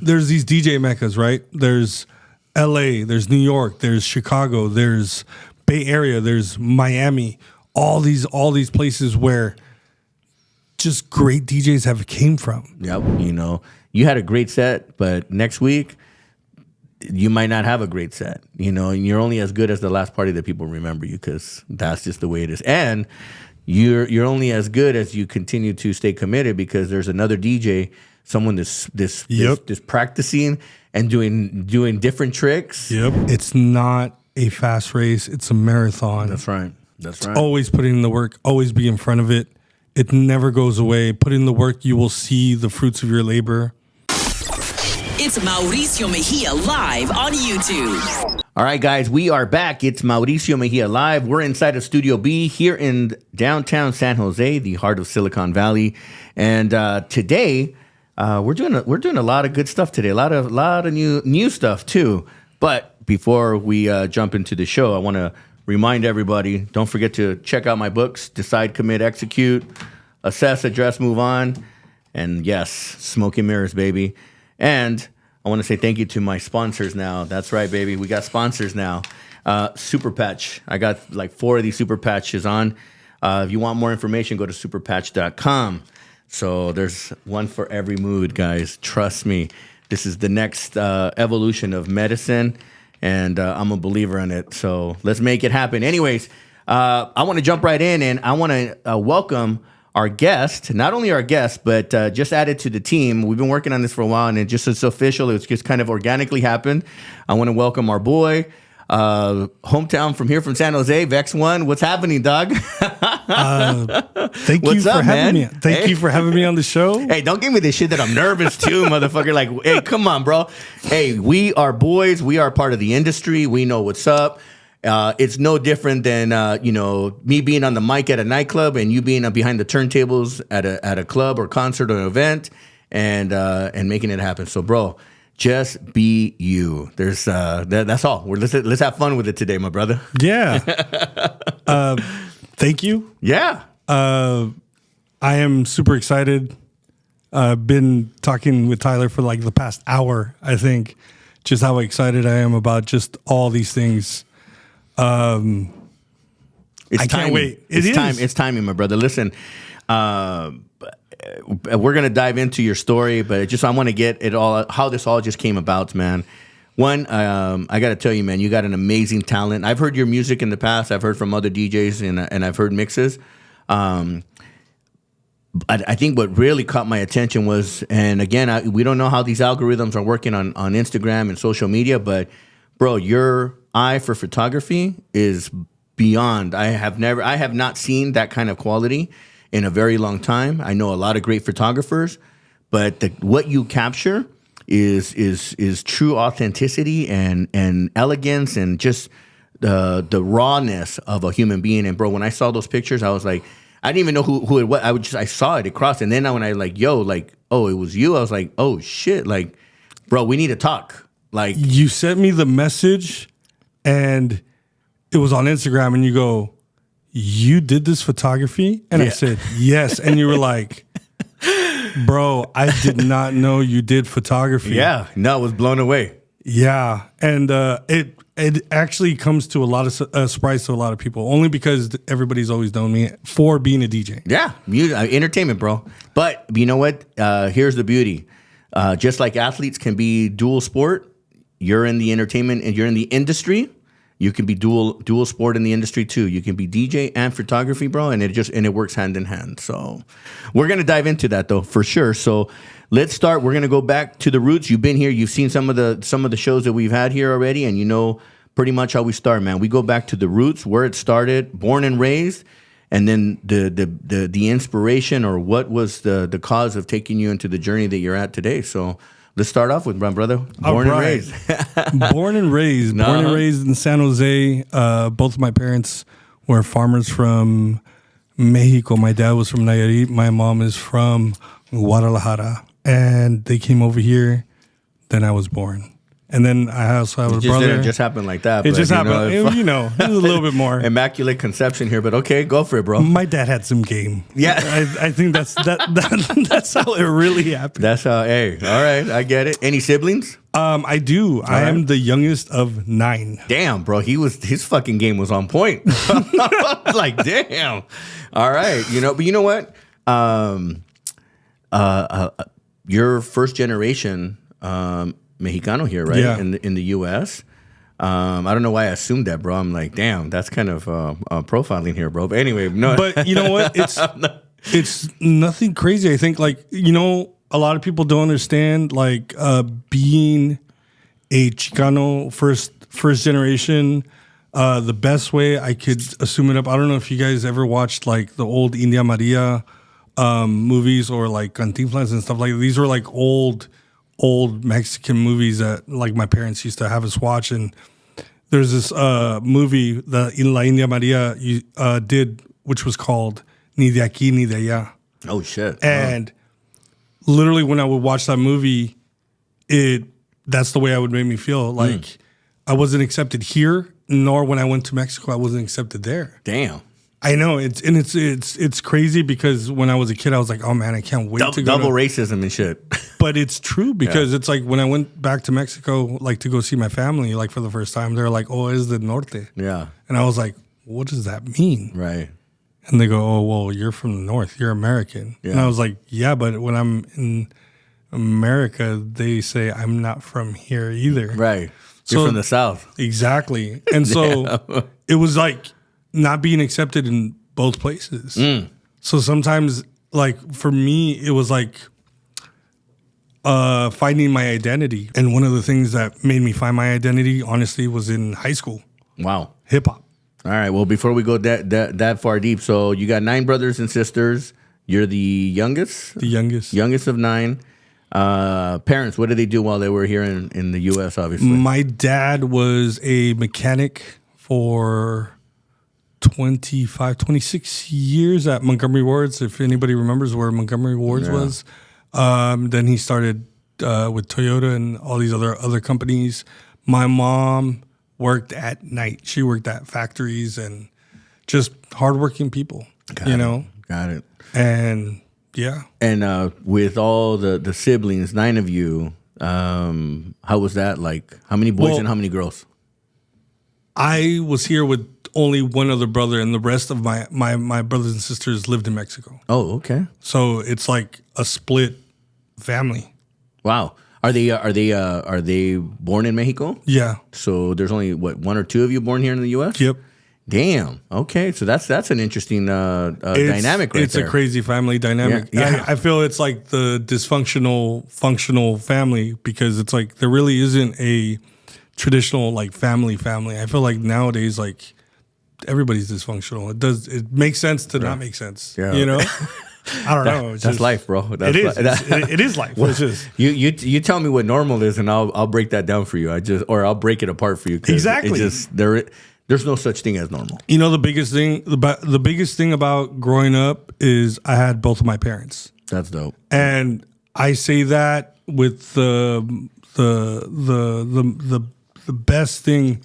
There's these DJ meccas, right? There's LA, there's New York, there's Chicago, there's Bay Area, there's Miami, all these places where just great DJs have came from. Yep. You know, you had a great set, but next week you might not have a great set, you know, and you're only as good as the last party that people remember you, because that's just the way it is. And you're only as good as you continue to stay committed, because there's another DJ, someone this practicing and doing different tricks. Yep. It's not a fast race, it's a marathon. That's right. It's always putting in the work, always be in front of it. It never goes away. Put in the work, you will see the fruits of your labor. It's Mauricio Mejia live on YouTube. All right, guys, we are back. It's Mauricio Mejia live. We're inside of Studio B here in downtown San Jose, the heart of Silicon Valley. And today, we're doing a lot of good stuff today. A lot of new stuff too. But before we jump into the show, I want to remind everybody: don't forget to check out my books: Decide, Commit, Execute, Assess, Address, Move On, and yes, Smoke and Mirrors, baby. And I want to say thank you to my sponsors now. That's right, baby. We got sponsors now. Super Patch. I got like 4 of these Super Patches on. If you want more information, go to superpatch.com. So there's one for every mood, guys. Trust me. This is the next evolution of medicine, and I'm a believer in it. So let's make it happen. Anyways, I want to jump right in, and I want to welcome our guest, not only our guest, but just added to the team. We've been working on this for a while, and it's official. It's just kind of organically happened. I want to welcome our boy, hometown from San Jose, Vex One. What's happening, dog? Thank you for having me. Thank you for having me on the show. Hey, don't give me this shit that I'm nervous too, motherfucker. Like, hey, come on, bro. Hey, we are boys. We are part of the industry. We know what's up. It's no different than me being on the mic at a nightclub and you being behind the turntables at a club or concert or an event and making it happen. So, bro, just be you. There's that's all. Let's have fun with it today, my brother. Yeah. Thank you. Yeah. I am super excited. Been talking with Tyler for like the past hour, I think, just how excited I am about just all these things. I can't wait. It's timing, my brother. Listen, we're gonna dive into your story, but I want to get it all, how this all just came about, man. One, I got to tell you, man, you got an amazing talent. I've heard your music in the past. I've heard from other DJs and I've heard mixes. I think what really caught my attention was, and again, we don't know how these algorithms are working on Instagram and social media, but bro, your eye for photography is beyond. I have not seen that kind of quality in a very long time. I know a lot of great photographers, but what you capture is true authenticity and elegance and just the rawness of a human being. And bro, when I saw those pictures, I was like, I didn't even know who it was. I saw it crossed, and then when I oh, it was you. I was like, oh shit, like, bro, we need to talk. Like, you sent me the message, and it was on Instagram, and you go, you did this photography? And I said, yes. And you were like, bro, I did not know you did photography. Yeah, no, I was blown away. Yeah, and it actually comes to a lot of surprise to a lot of people, only because everybody's always known me for being a DJ. Yeah, entertainment, bro. But you know what? Here's the beauty. Just like athletes can be dual sport, you're in the entertainment and you're in the industry. You can be dual sport in the industry too. You can be DJ and photography, bro, and it works hand in hand. So we're gonna dive into that though for sure. So let's start. We're gonna go back to the roots. You've been here. You've seen some of the shows that we've had here already, and you know pretty much how we start, man. We go back to the roots, where it started, born and raised, and then the inspiration, or what was the cause of taking you into the journey that you're at today. So let's start off with my brother. Born and raised. Born and raised. Born and raised in San Jose. Both of my parents were farmers from Mexico. My dad was from Nayarit. My mom is from Guadalajara. And they came over here. Then I was born. And then I also have a Just brother. didn't just happen like that. It but, just you happened. know, It was a little bit more. immaculate conception here, but okay, go for it, bro. My dad had some game. Yeah. I think that's how it really happened. That's how. Hey, all right, I get it. Any siblings? I do. I am the youngest of 9. Damn, bro, his fucking game was on point. Like, damn. All right, but you know what? You're first generation Mexicano here, right? Yeah. In the U.S. I don't know why I assumed that, bro. I'm like, damn, that's kind of profiling here, bro. But anyway, no. But you know what? It's nothing crazy. I think a lot of people don't understand being a Chicano first generation. The best way I could assume it up. I don't know if you guys ever watched like the old India Maria movies or like Cantinflas and stuff like that. These were like old Mexican movies that like my parents used to have us watch. And there's this movie that La India Maria did, which was called Ni de aquí ni de allá. Oh shit! And literally, when I would watch that movie, that's the way I would make me feel. Like I wasn't accepted here, nor when I went to Mexico, I wasn't accepted there. Damn. I know it's crazy because when I was a kid, I was like, oh man, I can't wait to go double racism and shit. But it's true because it's like when I went back to Mexico, like to go see my family, like for the first time, they're like, oh, es del norte. Yeah. And I was like, what does that mean? Right. And they go, oh, well, you're from the north, you're American. Yeah. And I was like, yeah, but when I'm in America, they say I'm not from here either. Right. You're from the south. Exactly. And so it was like not being accepted in both places. So sometimes, like for me, it was like finding my identity. And one of the things that made me find my identity, honestly, was in high school. Wow. Hip hop. All right. Well, before we go that far deep, so you got 9 brothers and sisters. You're the youngest? The youngest. Youngest of 9. Parents, what did they do while they were here in the U.S., obviously? My dad was a mechanic for 26 years at Montgomery Wards, if anybody remembers where Montgomery Wards was. Then he started with Toyota and all these other companies. My mom worked at night. She worked at factories and just hardworking people, Got it. And yeah. And with all the siblings, 9 of you, how was that like? How many boys and how many girls? I was here with only one other brother, and the rest of my brothers and sisters lived in Mexico. Oh, okay. So it's like a split family. Wow. Are they born in Mexico? Yeah. So there's only 1 or 2 of you born here in the U.S.? Yep. Damn. Okay. So that's an interesting dynamic right it's there. a crazy family dynamic. Yeah. I feel it's like the dysfunctional, functional family because it's like there really isn't a traditional like family. I feel like nowadays like everybody's dysfunctional. It makes sense to not make sense. Yeah. I don't know. It's That's just, life, bro. It is. It is life. It's just You tell me what normal is, and I'll break that down for you. I'll break it apart for you. Exactly. There's no such thing as normal. the biggest thing about growing up is I had both of my parents. That's dope. And I say that with the best thing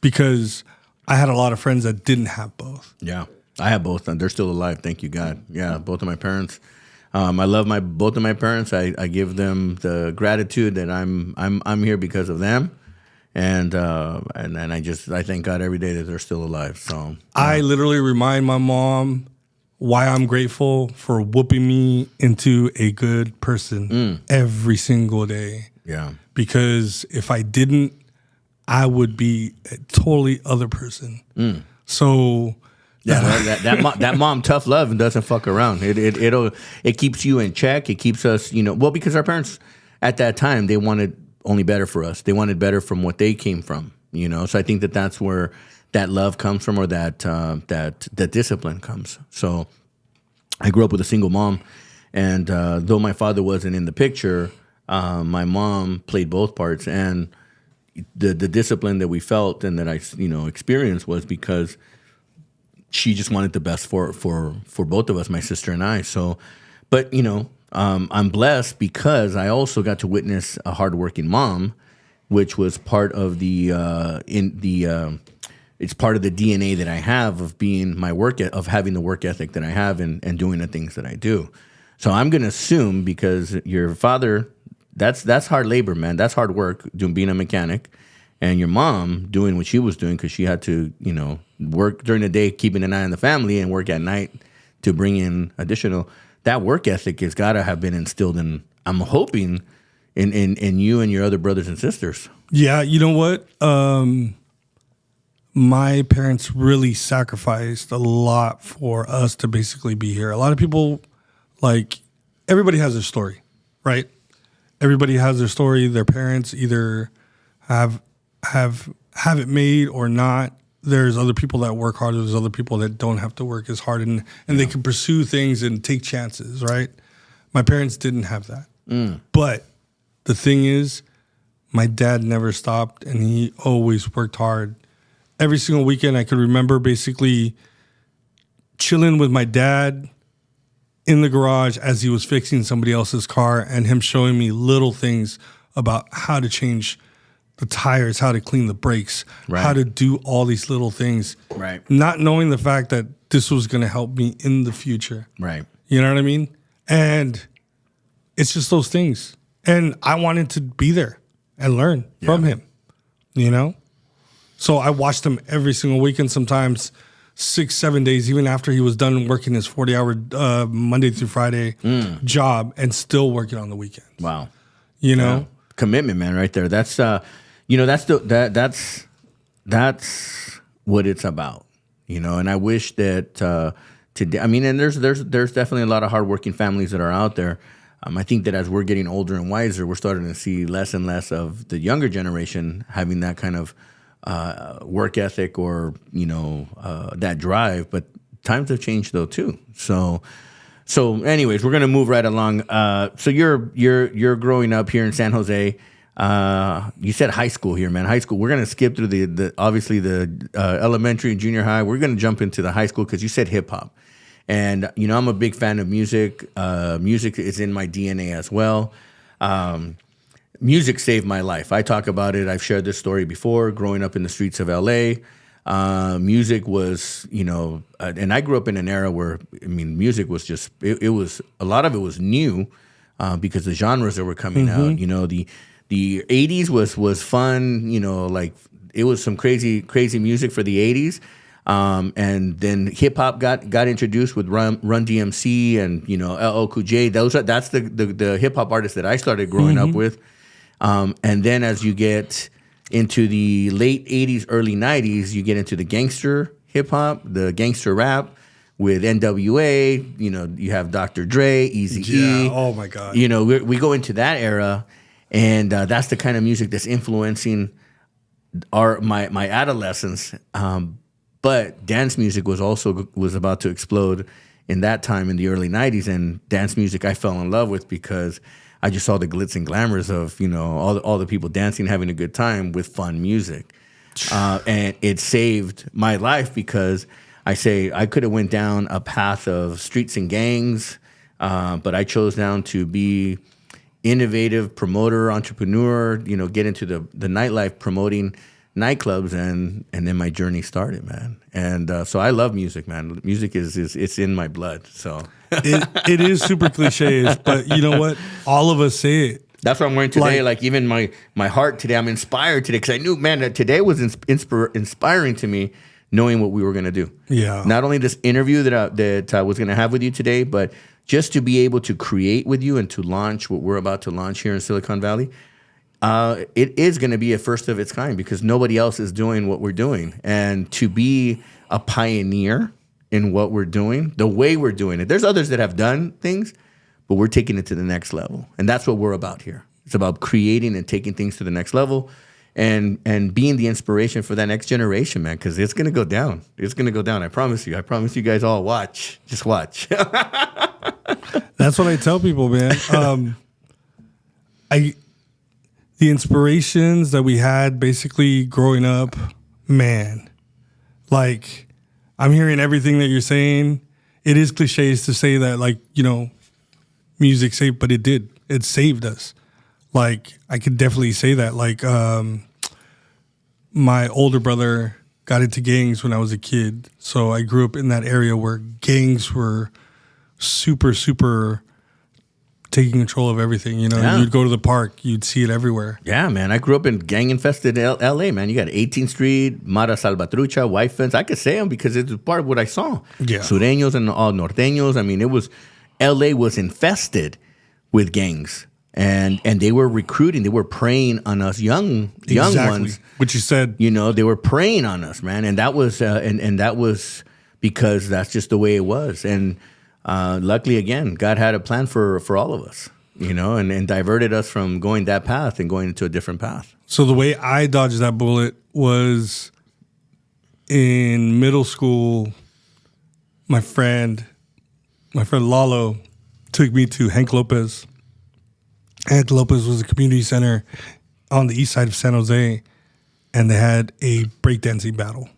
because I had a lot of friends that didn't have both. Yeah, I have both, and they're still alive. Thank you, God. Yeah, both of my parents. I love both of my parents. I give them the gratitude that I'm here because of them, and I thank God every day that they're still alive. So I literally remind my mom why I'm grateful for whooping me into a good person every single day. Yeah, because if I didn't, I would be a totally other person. So yeah, that mom tough love and doesn't fuck around. It keeps you in check. It keeps us, because our parents at that time they wanted only better for us. They wanted better from what they came from. So I think that's where that love comes from, or that discipline comes. So I grew up with a single mom, and though my father wasn't in the picture, my mom played both parts, and the discipline that we felt and that I experienced was because she just wanted the best for both of us, my sister and I. So, but I'm blessed because I also got to witness a hardworking mom which was part of it's part of the DNA that I have of being of having the work ethic that I have and doing the things that I do. So I'm going to assume, because your father, that's hard labor, man. That's hard work, being a mechanic. And your mom doing what she was doing, because she had to, work during the day, keeping an eye on the family, and work at night to bring in additional. That work ethic has got to have been instilled in, I'm hoping, in you and your other brothers and sisters. Yeah, you know what? My parents really sacrificed a lot for us to basically be here. A lot of people, everybody has their story, right? Everybody has their story. Their parents either have it made or not. There's other people that work harder. There's other people that don't have to work as hard, and they can pursue things and take chances, right? My parents didn't have that. But the thing is, my dad never stopped, and he always worked hard. Every single weekend, I could remember basically chilling with my dad in the garage as he was fixing somebody else's car, and him showing me little things about how to change the tires, how to clean the brakes, how to do all these little things. Right. Not knowing the fact that this was going to help me in the future. Right. You know what I mean? And it's just those things. And I wanted to be there and learn from him, So I watched him every single weekend, sometimes 6-7 days, even after he was done working his 40-hour Monday through Friday job, and still working on the weekends. Wow. Yeah. Commitment, man, right there. That's that's what it's about. And I wish that today, and there's definitely a lot of hardworking families that are out there. I think that as we're getting older and wiser, we're starting to see less and less of the younger generation having that kind of work ethic or that drive. But times have changed though too. So anyways, we're gonna move right along. So you're growing up here in San Jose. You said high school here, man. High school. We're gonna skip through the obviously the elementary and junior high. We're gonna jump into the high school because you said hip hop. And, I'm a big fan of music. Music is in my DNA as well. Music saved my life. I talk about it. I've shared this story before, growing up in the streets of L.A. Music was, and I grew up in an era where, music was just, it was, a lot of it was new because the genres that were coming out, the 80s was fun, it was some crazy music for the 80s. And then hip hop got introduced with Run DMC and LL Cool J. That's the hip hop artists that I started growing up with. And then as you get into the late 80s, early 90s, you get into the gangster hip hop, the gangster rap with NWA. You have Dr. Dre, Eazy-E. Yeah. Oh my God. We go into that era, and that's the kind of music that's influencing my adolescence. But dance music was about to explode in that time in the early 90s, and dance music I fell in love with because I just saw the glitz and glamours of all the people dancing, having a good time with fun music, and it saved my life because I could have went down a path of streets and gangs, but I chose down to be innovative promoter, entrepreneur. Get into the nightlife, promoting nightclubs, and then my journey started, man. And so I love music, man. Music is it's in my blood. So it is super cliches, but you know what? All of us say it. That's what I'm wearing today. Like even my heart today, I'm inspired today because I knew, man, that today was inspiring to me, knowing what we were gonna do. Yeah. Not only this interview that I was gonna have with you today, but just to be able to create with you and to launch what we're about to launch here in Silicon Valley. It is going to be a first of its kind because nobody else is doing what we're doing. And to be a pioneer in what we're doing, the way we're doing it, there's others that have done things, but we're taking it to the next level. And that's what we're about here. It's about creating and taking things to the next level and being the inspiration for that next generation, man, because it's going to go down. It's going to go down. I promise you. I promise you guys all watch. Just watch. That's what I tell people, man. The inspirations that we had basically growing up, man, I'm hearing everything that you're saying. It is cliches to say that, music saved, but it did. It saved us. Like, I could definitely say that. Like, my older brother got into gangs when I was a kid. So I grew up in that area where gangs were super, super taking control of everything. You know, Yeah. you'd go to the park, you'd see it everywhere. Yeah, man. I grew up in gang-infested L.A., man. You got 18th Street, Mara Salvatrucha, White Fence. I could say them because it's part of what I saw. Yeah. Sureños and all norteños. I mean, L.A. was infested with gangs. And they were recruiting. They were preying on us young ones. Which you said. You know, they were preying on us, man. And that was and that was because that's just the way it was. And luckily, again, God had a plan for all of us, you know, and diverted us from going that path and going into a different path. So the way I dodged that bullet was in middle school. My friend Lalo took me to Hank Lopez. Hank Lopez was a community center on the east side of San Jose, and they had a breakdancing battle.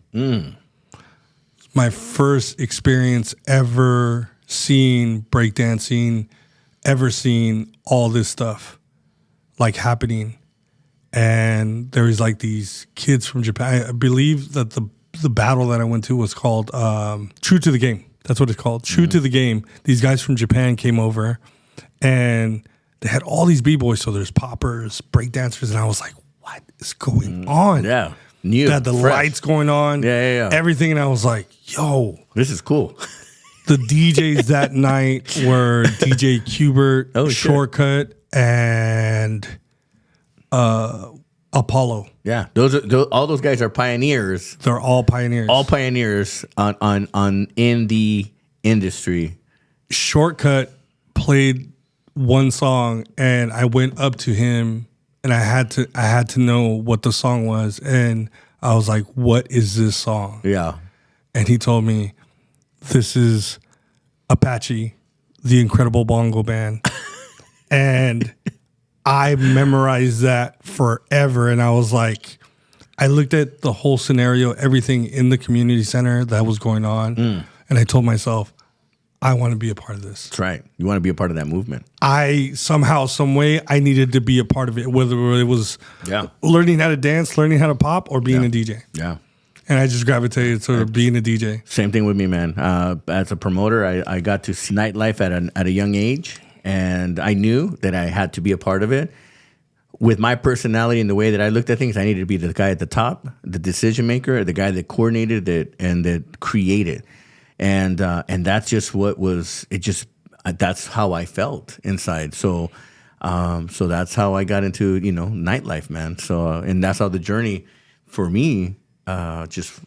My first experience ever seeing breakdancing, ever seeing all this stuff like happening. And there was like these kids from Japan. I believe that the battle that I went to was called True to the Game. That's what it's called. True to the Game. These guys from Japan came over, and they had all these B-boys. So there's poppers, breakdancers, and I was like, what is going on? Yeah. New. They had the fresh. lights going on. Yeah. Everything. And I was like, yo. This is cool. The DJs that night were DJ Qbert, Oh, shit. Shortcut, and Apollo. Yeah. All those guys are pioneers. They're all pioneers. All pioneers on in the industry. Shortcut played one song, and I went up to him, and I had to know what the song was, and I was like, "What is this song?" Yeah. And he told me, "This is Apache, the Incredible Bongo Band," and I memorized that forever. And I was like, I looked at the whole scenario, everything in the community center that was going on, and I told myself, I want to be a part of this. That's right. You want to be a part of that movement. I somehow, some way, I needed to be a part of it, whether it was learning how to dance, learning how to pop, or being a DJ. Yeah. And I just gravitated to being a DJ. Same thing with me, man. As a promoter, I got to see nightlife at a young age, and I knew that I had to be a part of it. With my personality and the way that I looked at things, I needed to be the guy at the top, the decision maker, the guy that coordinated it and that created. And that's just what was. It just that's how I felt inside. So that's how I got into nightlife, man. So and that's how the journey for me. Just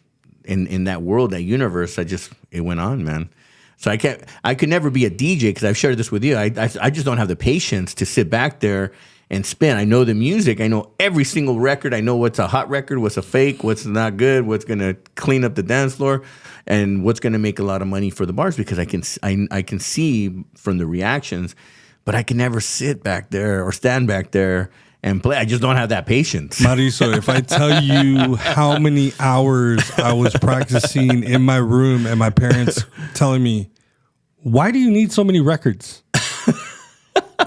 in that world, that universe, it went on, man. So I could never be a DJ because I've shared this with you. I just don't have the patience to sit back there and spin. I know the music. I know every single record. I know what's a hot record, what's a fake, what's not good, what's gonna clean up the dance floor, and what's gonna make a lot of money for the bars because I can see from the reactions, but I can never sit back there or stand back there and play. I just don't have that patience. Mauricio, if I tell you how many hours I was practicing in my room and my parents telling me, why do you need so many records?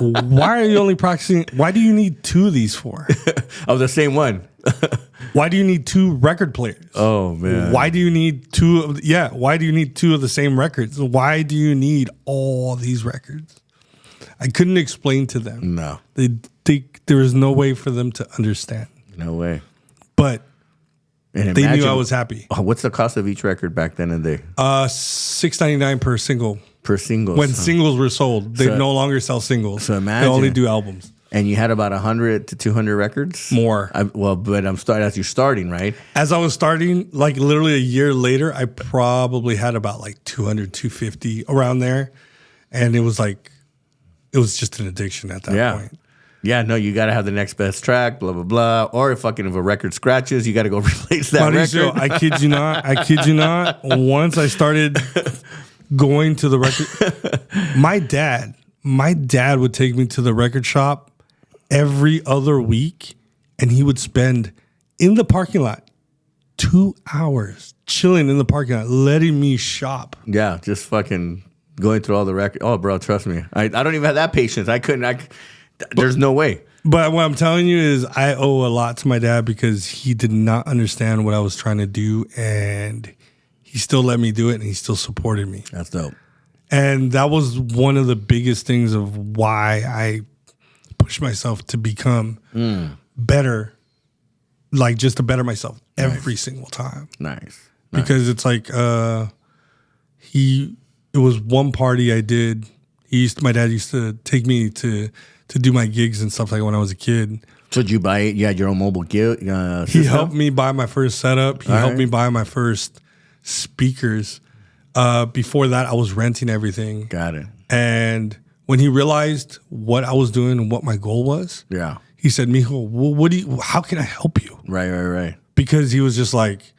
Why are you only practicing? Why do you need 2 of these for? I was the same one. Why do you need 2 record players? Oh, man. Why do you need 2 why do you need 2 of the same records? Why do you need all these records? I couldn't explain to them. No. There was no way for them to understand. No way. But And they knew I was happy. What's the cost of each record back then and there? $6.99 per single. Per single. When singles were sold, they no longer sell singles. So imagine. They only do albums. And you had about 100 to 200 records? More. But as you're starting, right? As I was starting, like literally a year later, I probably had about like 200, 250 around there. And it was just an addiction at that point. Yeah, no, you got to have the next best track, blah, blah, blah. Or if a record scratches, you got to go replace that Mauricio, record. I kid you not. Once I started going to the record, my dad would take me to the record shop every other week, and he would spend in the parking lot 2 hours chilling in the parking lot, letting me shop. Yeah, just fucking going through all the records. Oh, bro, trust me. I don't even have that patience. I couldn't. There's no way. But what I'm telling you is I owe a lot to my dad because he did not understand what I was trying to do, and he still let me do it, and he still supported me. That's dope. And that was one of the biggest things of why I pushed myself to become better, like just to better myself every single time. Nice. Because it's like it was one party I did. My dad used to take me to do my gigs and stuff like when I was a kid. So did you buy it? You had your own mobile gig? He helped me buy my first setup. He helped me buy my first speakers. Before that, I was renting everything. Got it. And when he realized what I was doing and what my goal was, he said, "Mijo, well, how can I help you?" Right. Because he was just like,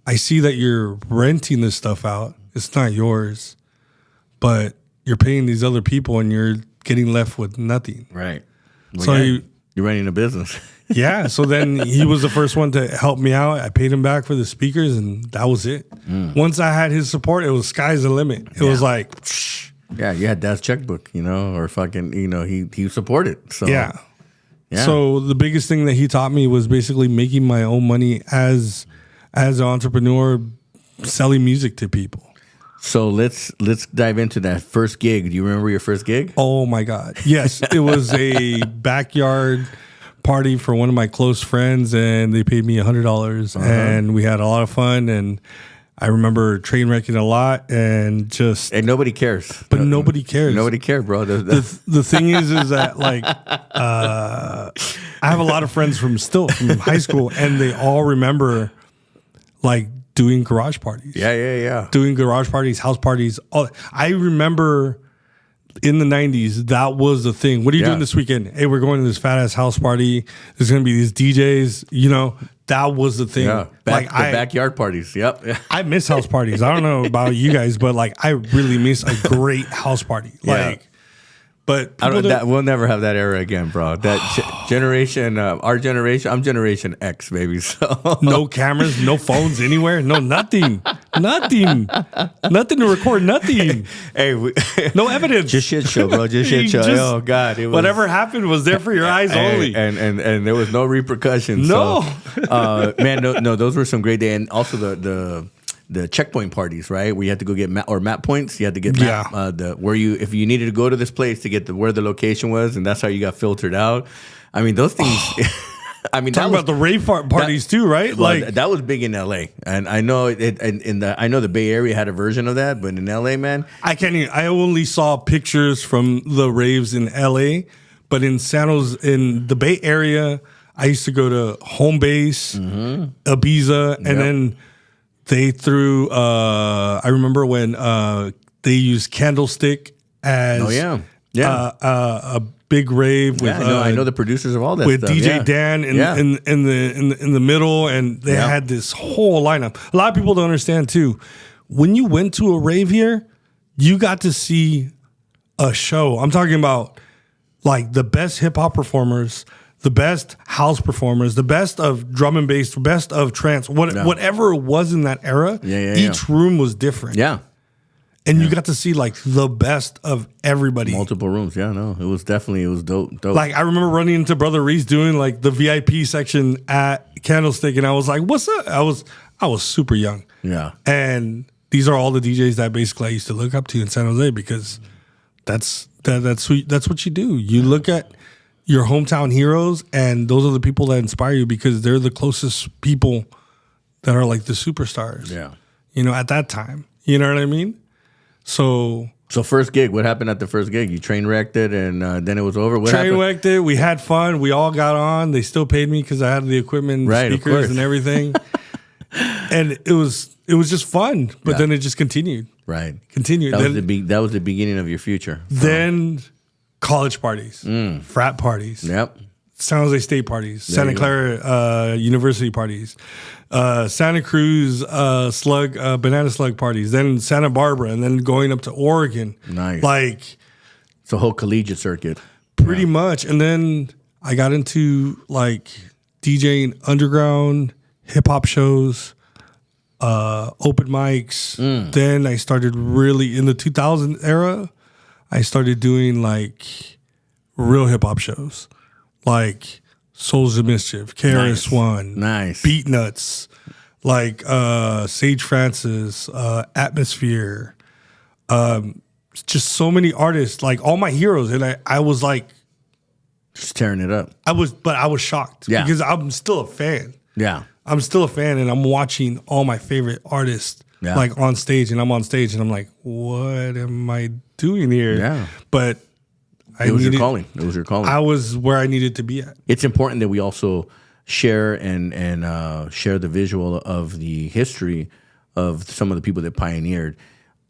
"I see that you're renting this stuff out. It's not yours, but you're paying these other people and you're getting left with nothing." Right. Well, So you're running a business. yeah. So then he was the first one to help me out. I paid him back for the speakers, and that was it. Once I had his support, it was sky's the limit. It was like, yeah, you had Dad's checkbook, or fucking, he supported. So yeah. So the biggest thing that he taught me was basically making my own money as an entrepreneur, selling music to people. So let's dive into that first gig. Do you remember your first gig? Oh my God. Yes. It was a backyard party for one of my close friends, and they paid me $100 and we had a lot of fun. And I remember train wrecking a lot and just. And nobody cares. But nobody cares. Nobody cared, bro. The thing is that like, I have a lot of friends from high school, and they all remember like doing garage parties. Yeah. Doing garage parties, house parties. I remember in the 90s, that was the thing. What are you doing this weekend? Hey, we're going to this fat ass house party. There's going to be these DJs, that was the thing. Yeah. Backyard parties. Yep. I miss house parties. I don't know about you guys, but like I really miss a great house party. But we'll never have that era again, bro. That generation, our generation, I'm Generation X, baby. So no cameras, no phones anywhere, no nothing to record, nothing. Hey, no evidence. Just shit show, bro. Just shit show. Oh God, it was, whatever happened was there for your eyes only, and there was no repercussions. No, so, man, no, those were some great days, and also the checkpoint parties, right? Where you had to go get map points. You had to get if you needed to go to this place to get where the location was, and that's how you got filtered out. I mean, those things. I mean, talking about the rave parties too, right? Well, like that was big in LA, and I know I know the Bay Area had a version of that, but in LA, man, I only saw pictures from the raves in LA, but in San Jose, in the Bay Area, I used to go to Home Base, Ibiza, and then. They threw. I remember when they used Candlestick as a big rave with. I know the producers of all that with stuff. DJ Dan in the middle, and they had this whole lineup. A lot of people don't understand too. When you went to a rave here, you got to see a show. I'm talking about like the best hip hop performers. The best house performers, the best of drum and bass, the best of trance, whatever it was in that era, each room was different. Yeah. And you got to see like the best of everybody. Multiple rooms. Yeah, no. It was dope. Like I remember running into Brother Reese doing like the VIP section at Candlestick, and I was like, what's up? I was super young. Yeah. And these are all the DJs that basically I used to look up to in San Jose because that's what you do. You look at your hometown heroes, and those are the people that inspire you because they're the closest people that are like the superstars. Yeah. At that time. You know what I mean? So first gig, what happened at the first gig? You train wrecked it, and then it was over? What happened? Train wrecked it. We had fun. We all got on. They still paid me because I had the equipment, speakers, and everything. And it was just fun, but then it just continued. Right. Continued. That was the beginning of your future. Then college parties, frat parties. Yep. San Jose State parties, Santa Clara University parties, Santa Cruz banana slug parties, then Santa Barbara, and then going up to Oregon. Nice. Like it's a whole collegiate circuit. Pretty much. And then I got into like DJing underground hip hop shows, open mics. Then I started really in the 2000 era. I started doing like real hip hop shows. like Souls of Mischief, KRS One, Nice. Beat Nuts, like Sage Francis, Atmosphere, just so many artists, like all my heroes, and I was like, Just tearing it up. I was shocked Yeah. because I'm still a fan. Yeah. I'm still a fan, and I'm watching all my favorite artists like on stage, and I'm on stage, and I'm like, what am I doing here? Yeah. But It was your calling. It was your calling. I was where I needed to be at. It's important that we also share and share the visual of the history of some of the people that pioneered.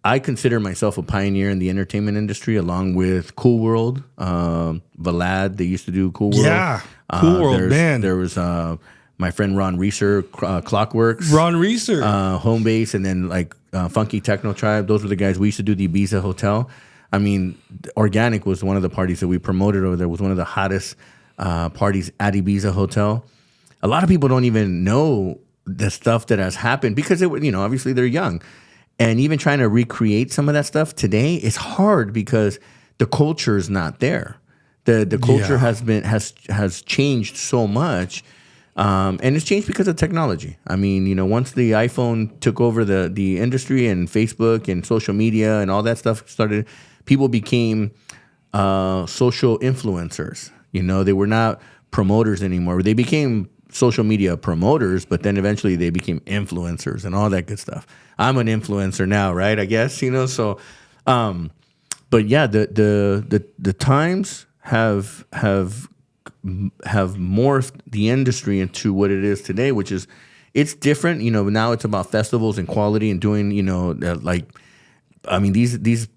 I consider myself a pioneer in the entertainment industry, along with Cool World, Vlad. They used to do Cool World. Yeah, Cool World, man. There was my friend Ron Reeser, Clockworks, Ron Reeser, Home Base, and then like Funky Techno Tribe. Those were the guys. We used to do the Ibiza Hotel. I mean, Organic was one of the parties that we promoted over there. It was one of the hottest parties at Ibiza Hotel. A lot of people don't even know the stuff that has happened because obviously they're young, and even trying to recreate some of that stuff today is hard because the culture is not there. The culture has changed so much. And it's changed because of technology. I mean, once the iPhone took over the industry and Facebook and social media and all that stuff started, people became social influencers. They were not promoters anymore. They became social media promoters, but then eventually they became influencers and all that good stuff. I'm an influencer now, right? I guess, so, but yeah, the times have morphed the industry into what it is today, which is it's different. Now it's about festivals and quality and doing, these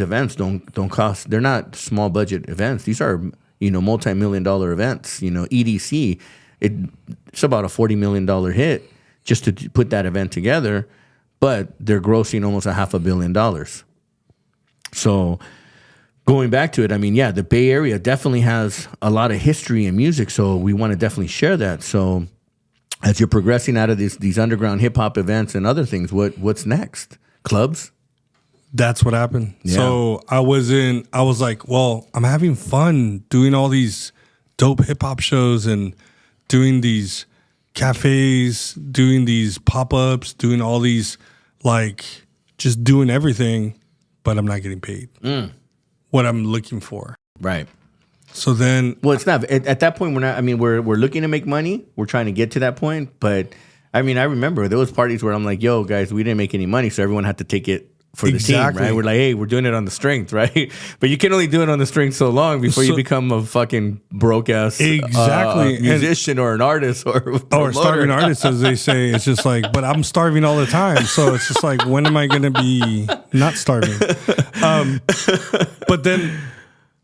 events don't cost. They're not small budget events. These are, multi-million-dollar events. EDC, it's about a $40 million hit just to put that event together, but they're grossing almost $500 million. So going back to it, the Bay Area definitely has a lot of history in music, so we want to definitely share that. So as you're progressing out of these underground hip-hop events and other things, what's next? Clubs? That's what happened. Yeah. So I was like, well, I'm having fun doing all these dope hip-hop shows and doing these cafes, doing these pop-ups, doing all these, just doing everything, but I'm not getting paid. What I'm looking for. Right. So then, well, it's not at that point. We're not. We're looking to make money. We're trying to get to that point. But I remember there was parties where I'm like, "Yo, guys, we didn't make any money, so everyone had to take it for the team, right?" We're like, "Hey, we're doing it on the strength, right?" But you can only do it on the strength so long before you become a fucking broke ass musician or an artist or starving artist, as they say. It's just like, but I'm starving all the time, so it's just like, when am I going to be not starving? But then,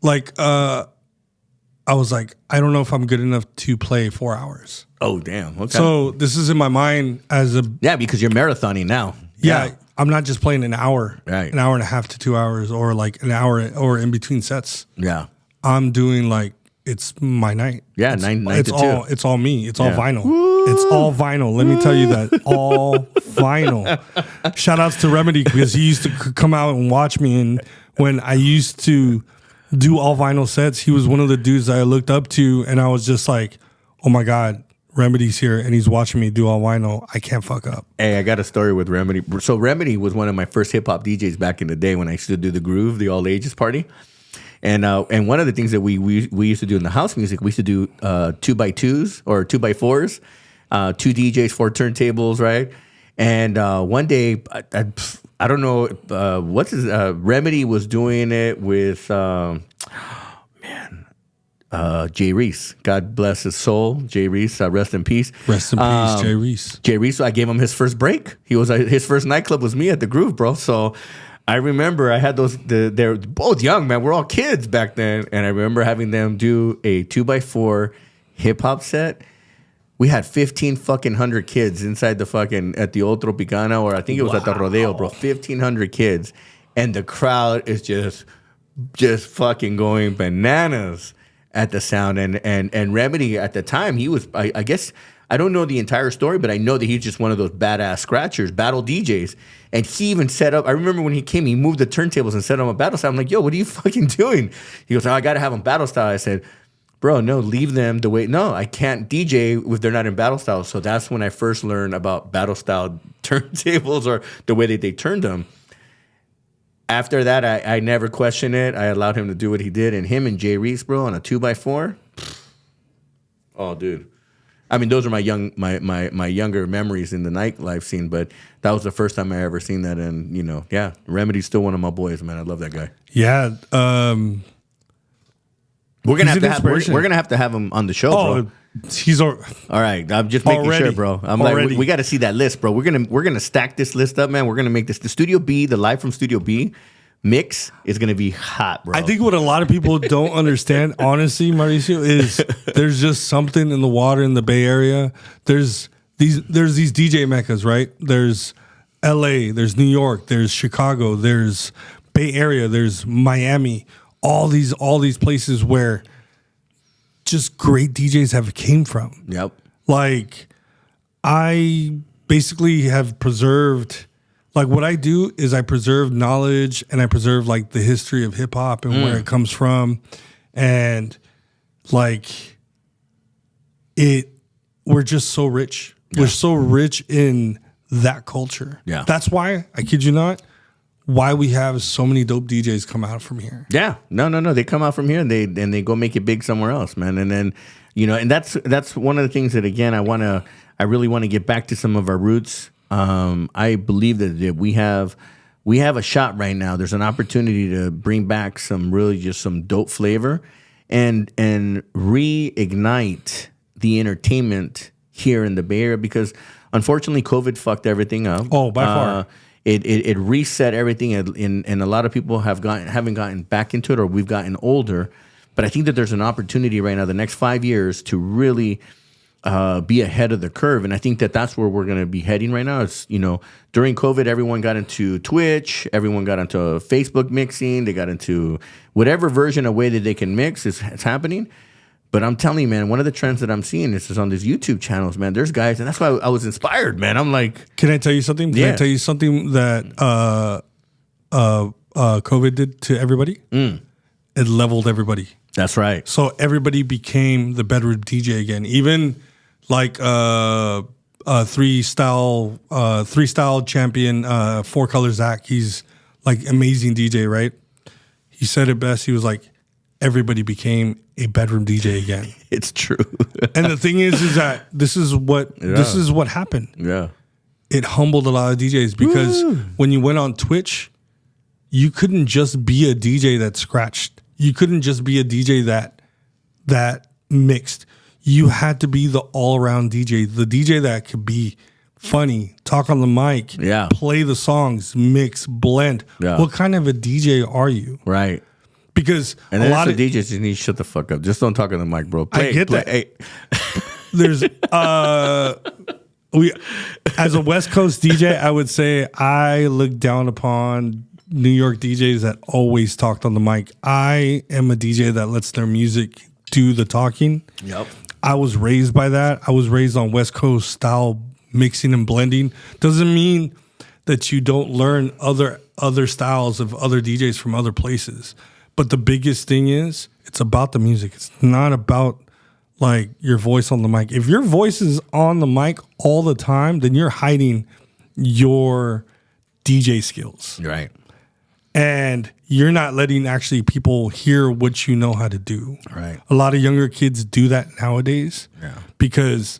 I was like, I don't know if I'm good enough to play 4 hours. Oh, damn. Okay. So this is in my mind as because you're marathoning now. Yeah. I'm not just playing an hour, right. An hour and a half to 2 hours, or like an hour or in between sets. Yeah. I'm doing it's my night. Yeah, it's, 9 it's to all 2. It's all me. It's all vinyl. Woo! It's all vinyl. Let me tell you that. All vinyl. Shout outs to Remedy, because he used to come out and watch me, and when I used to do all vinyl sets, he was one of the dudes that I looked up to, and I was just like, oh my God, Remedy's here and he's watching me do all vinyl. I can't fuck up. Hey, I got a story with Remedy. So Remedy was one of my first hip hop DJs back in the day when I used to do the Groove, the all ages party. And one of the things that we used to do in the house music, we used to do 2x2s or 2x4s, 2 DJs, 4 turntables, right? And one day, I don't know Remedy was doing it with Jay Reese. God bless his soul. Jay Reese, rest in peace. Rest in peace, Jay Reese. Jay Reese, I gave him his first break. He was his first nightclub was me at the Groove, bro. So I remember I had they're both young, man. We're all kids back then. And I remember having them do a 2x4 hip hop set. We had 1,500 kids inside at the old Tropicana, or I think it was at the Rodeo, bro. 1,500 kids. And the crowd is just fucking going bananas at the sound. And Remedy at the time, he was, I guess, I don't know the entire story, but I know that he's just one of those badass scratchers, battle DJs. And he even set up, I remember when he came, he moved the turntables and set them up battle style. I'm like, yo, what are you fucking doing? He goes, I got to have them battle style. I said, bro, no, leave them the way. No, I can't DJ if they're not in battle style. So that's when I first learned about battle style turntables or the way that they turned them. After that, I never questioned it. I allowed him to do what he did. And him and Jay Reese, bro, on a 2x4. Oh, dude. I mean, those are my younger memories in the nightlife scene, but that was the first time I ever seen that. And, you know, yeah, Remedy's still one of my boys, man. I love that guy. Yeah. We're gonna have to have him on the show, bro. He's all right. I'm just making sure, bro. I'm like, we got to see that list, bro. We're gonna stack this list up, man. We're gonna make this the Studio B, the live from Studio B mix is gonna be hot, bro. I think what a lot of people don't understand, honestly, Mauricio, is there's just something in the water in the Bay Area. There's these DJ meccas, right? There's LA, there's New York, there's Chicago, there's Bay Area, there's Miami. All these places where just great DJs have came from. Yep. Like, I basically have preserved, like, what I do is I preserve knowledge and I preserve, like, the history of hip hop and where it comes from. And, like, we're just so rich. Yeah. We're so rich in that culture. Yeah. That's why, I kid you not, why we have so many dope DJs come out from here. Yeah. No. They come out from here and they go make it big somewhere else, man. And then, you know, and that's one of the things that, again, I really want to get back to some of our roots. I believe that we have a shot right now. There's an opportunity to bring back some dope flavor and reignite the entertainment here in the Bay Area, because unfortunately COVID fucked everything up. Oh, by far. It reset everything, and a lot of people haven't gotten back into it, or we've gotten older. But I think that there's an opportunity right now, the next 5 years, to really be ahead of the curve. And I think that that's where we're going to be heading right now. It's, you know, during COVID, everyone got into Twitch, everyone got into Facebook mixing, they got into whatever version of way that they can mix is happening. But I'm telling you, man, one of the trends that I'm seeing is on these YouTube channels, man. There's guys, and that's why I was inspired, man. I'm like, can I tell you something? Can I tell you something that COVID did to everybody? It leveled everybody. That's right. So everybody became the bedroom DJ again. Even like three style champion, Four Color Zach. He's like amazing DJ, right? He said it best. He was like, everybody became a bedroom DJ again. It's true. And the thing is that this is what happened. Yeah. It humbled a lot of DJs because when you went on Twitch, you couldn't just be a DJ that scratched. You couldn't just be a DJ that mixed. You had to be the all-around DJ, the DJ that could be funny, talk on the mic, play the songs, mix, blend. Yeah. What kind of a DJ are you? Right. Because and a lot of DJs just need to shut the fuck up. Just don't talk on the mic, bro. I get that. Hey. There's we as a West Coast DJ, I would say I look down upon New York DJs that always talked on the mic. I am a DJ that lets their music do the talking. Yep. I was raised by that. I was raised on West Coast style mixing and blending. Doesn't mean that you don't learn other styles of other DJs from other places. But the biggest thing is it's about the music. It's not about like your voice on the mic. If your voice is on the mic all the time, then you're hiding your DJ skills. Right. And you're not letting actually people hear what you know how to do. Right. A lot of younger kids do that nowadays because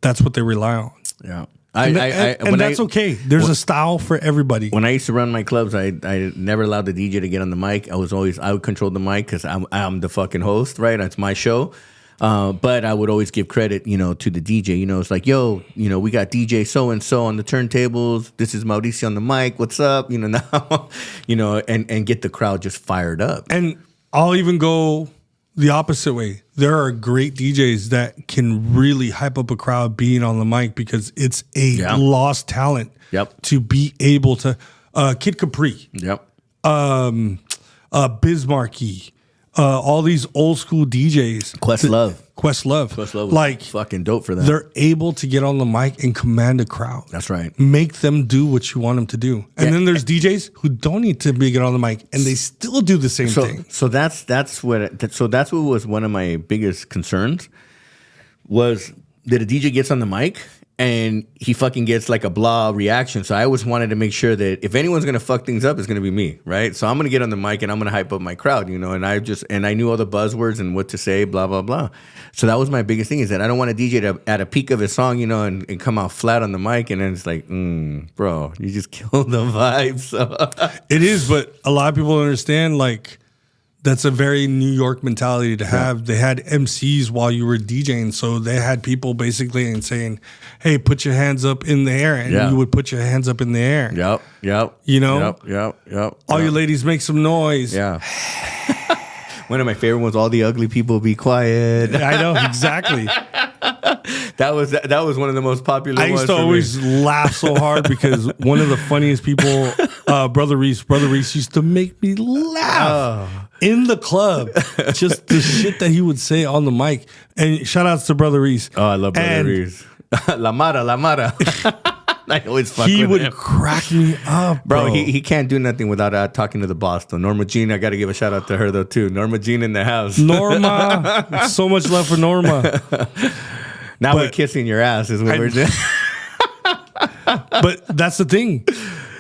that's what they rely on. Yeah. And that's okay. There's a style for everybody. When I used to run my clubs, I never allowed the DJ to get on the mic. I would control the mic because I'm the fucking host, right? It's my show. But I would always give credit, you know, to the DJ. You know, it's like, yo, you know, we got DJ so and so on the turntables. This is Mauricio on the mic. What's up? You know, now, you know, and get the crowd just fired up. And I'll even go the opposite way. There are great DJs that can really hype up a crowd being on the mic because it's a lost talent. Yep. To be able to Kid Capri. Yep. Bismarcky. all these old school DJs. Questlove. Questlove was like fucking dope for that. they're able to get on the mic and command a crowd. That's right. Make them do what you want them to do. And then there's DJs who don't need to get on the mic and they still do the same thing. So that's what was one of my biggest concerns was that a DJ gets on the mic and he fucking gets like a blah reaction. So I always wanted to make sure that if anyone's gonna fuck things up, it's gonna be me, right? So I'm gonna get on the mic and I'm gonna hype up my crowd, you know. And I knew all the buzzwords and what to say, blah blah blah. So that was my biggest thing, is that I don't want a DJ to at a peak of his song, you know, and come out flat on the mic, and then it's like, bro, you just killed the vibe. So it is, but a lot of people understand like. That's a very New York mentality to have. Yeah. They had MCs while you were DJing, so they had people basically and saying, "Hey, put your hands up in the air," and you would put your hands up in the air. Yep. You know. Yep. All you ladies make some noise. Yeah. One of my favorite ones. All the ugly people be quiet. I know exactly. That was one of the most popular ones. I used to always laugh so hard because one of the funniest people, Brother Reese used to make me laugh in the club. Just the shit that he would say on the mic. And shout outs to Brother Reese. Oh, I love Brother Reese. La Mara. I always fuck he with would him. Crack me up, bro. He can't do nothing without talking to the boss, though. Norma Jean, I got to give a shout out to her, though, too. Norma Jean in the house. Norma. So much love for Norma. Now we're kissing your ass is what we're doing. But that's the thing.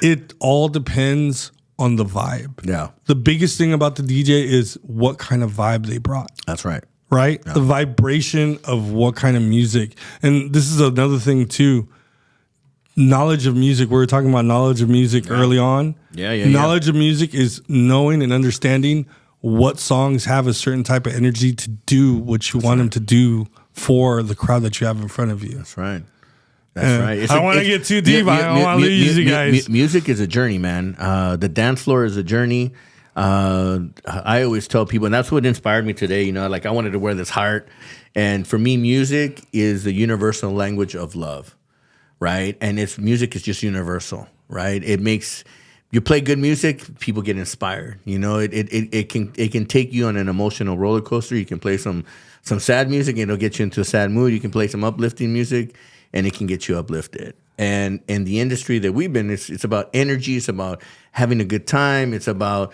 It all depends on the vibe. Yeah. The biggest thing about the DJ is what kind of vibe they brought. That's right. Right? Yeah. The vibration of what kind of music. And this is another thing, too. Knowledge of music. We were talking about knowledge of music early on. Yeah. Knowledge of music is knowing and understanding what songs have a certain type of energy to do what you want them to do for the crowd that you have in front of you. That's right. That's right. I don't want to get too deep. I don't want to lose you guys. Music is a journey, man. The dance floor is a journey. I always tell people, and that's what inspired me today. You know, like I wanted to wear this heart. And for me, music is the universal language of love, right? And music is just universal, right? It makes you play good music, people get inspired. You know, it can take you on an emotional roller coaster. You can play some sad music, and it'll get you into a sad mood. You can play some uplifting music, and it can get you uplifted. And in the industry that we've been, it's about energy. It's about having a good time. It's about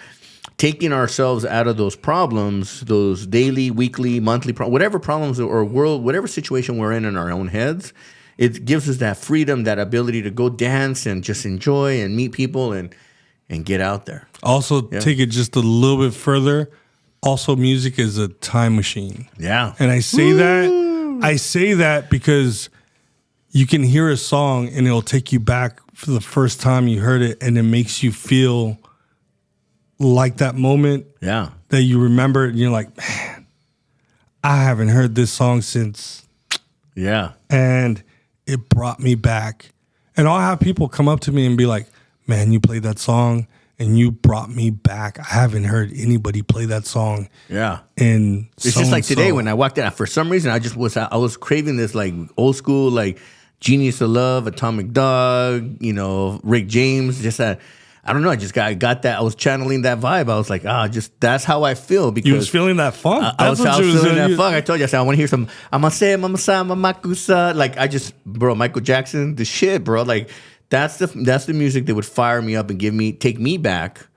taking ourselves out of those problems, those daily, weekly, monthly, whatever problems or whatever situation we're in our own heads. It gives us that freedom, that ability to go dance and just enjoy and meet people and get out there. Also, take it just a little bit further. Also, music is a time machine. Yeah. And I say that because you can hear a song and it'll take you back for the first time you heard it, and it makes you feel like that moment that you remember, and you're like, man, I haven't heard this song since. Yeah. And it brought me back. And I'll have people come up to me and be like, man, you played that song and you brought me back. I haven't heard anybody play that song. Yeah. And it's just like today when I walked in. For some reason, I was craving this like old school, like Genius of Love, Atomic Dog, you know, Rick James, just that. I don't know. I got that. I was channeling that vibe. I was like, that's how I feel. Because you was feeling that funk. I was feeling that funk. I told you, I said, I want to hear some. I'ma say, Mama Sa, Mama Kusa. Like bro, Michael Jackson, the shit, bro. Like that's the music that would fire me up and take me back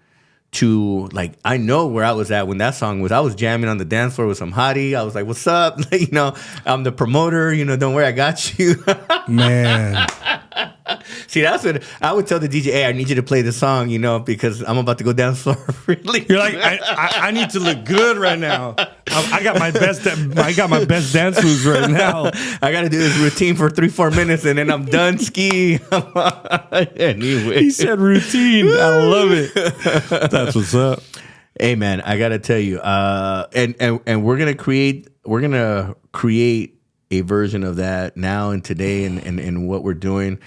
to, like, I know where I was at when that song was. I was jamming on the dance floor with some hottie. I was like, what's up? You know, I'm the promoter. You know, don't worry, I got you. Man. See, that's what I would tell the DJ. Hey, I need you to play the song, you know, because I'm about to go dance floor. Really, you're like, I need to look good right now. I got my best dance moves right now. I got to do this routine for 3-4 minutes, and then I'm done ski. Anyway, he said routine. I love it. That's what's up. Hey, man, I got to tell you, and we're gonna create a version of that now and today, and what we're doing.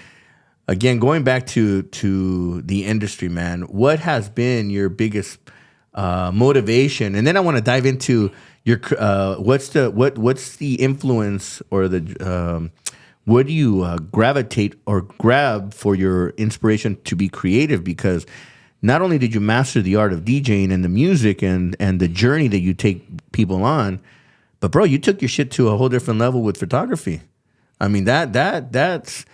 Again, going back to the industry, man, what has been your biggest motivation? And then I want to dive into your what's the influence or the what do you gravitate or grab for your inspiration to be creative? Because not only did you master the art of DJing and the music and the journey that you take people on, but bro, you took your shit to a whole different level with photography. I mean, that's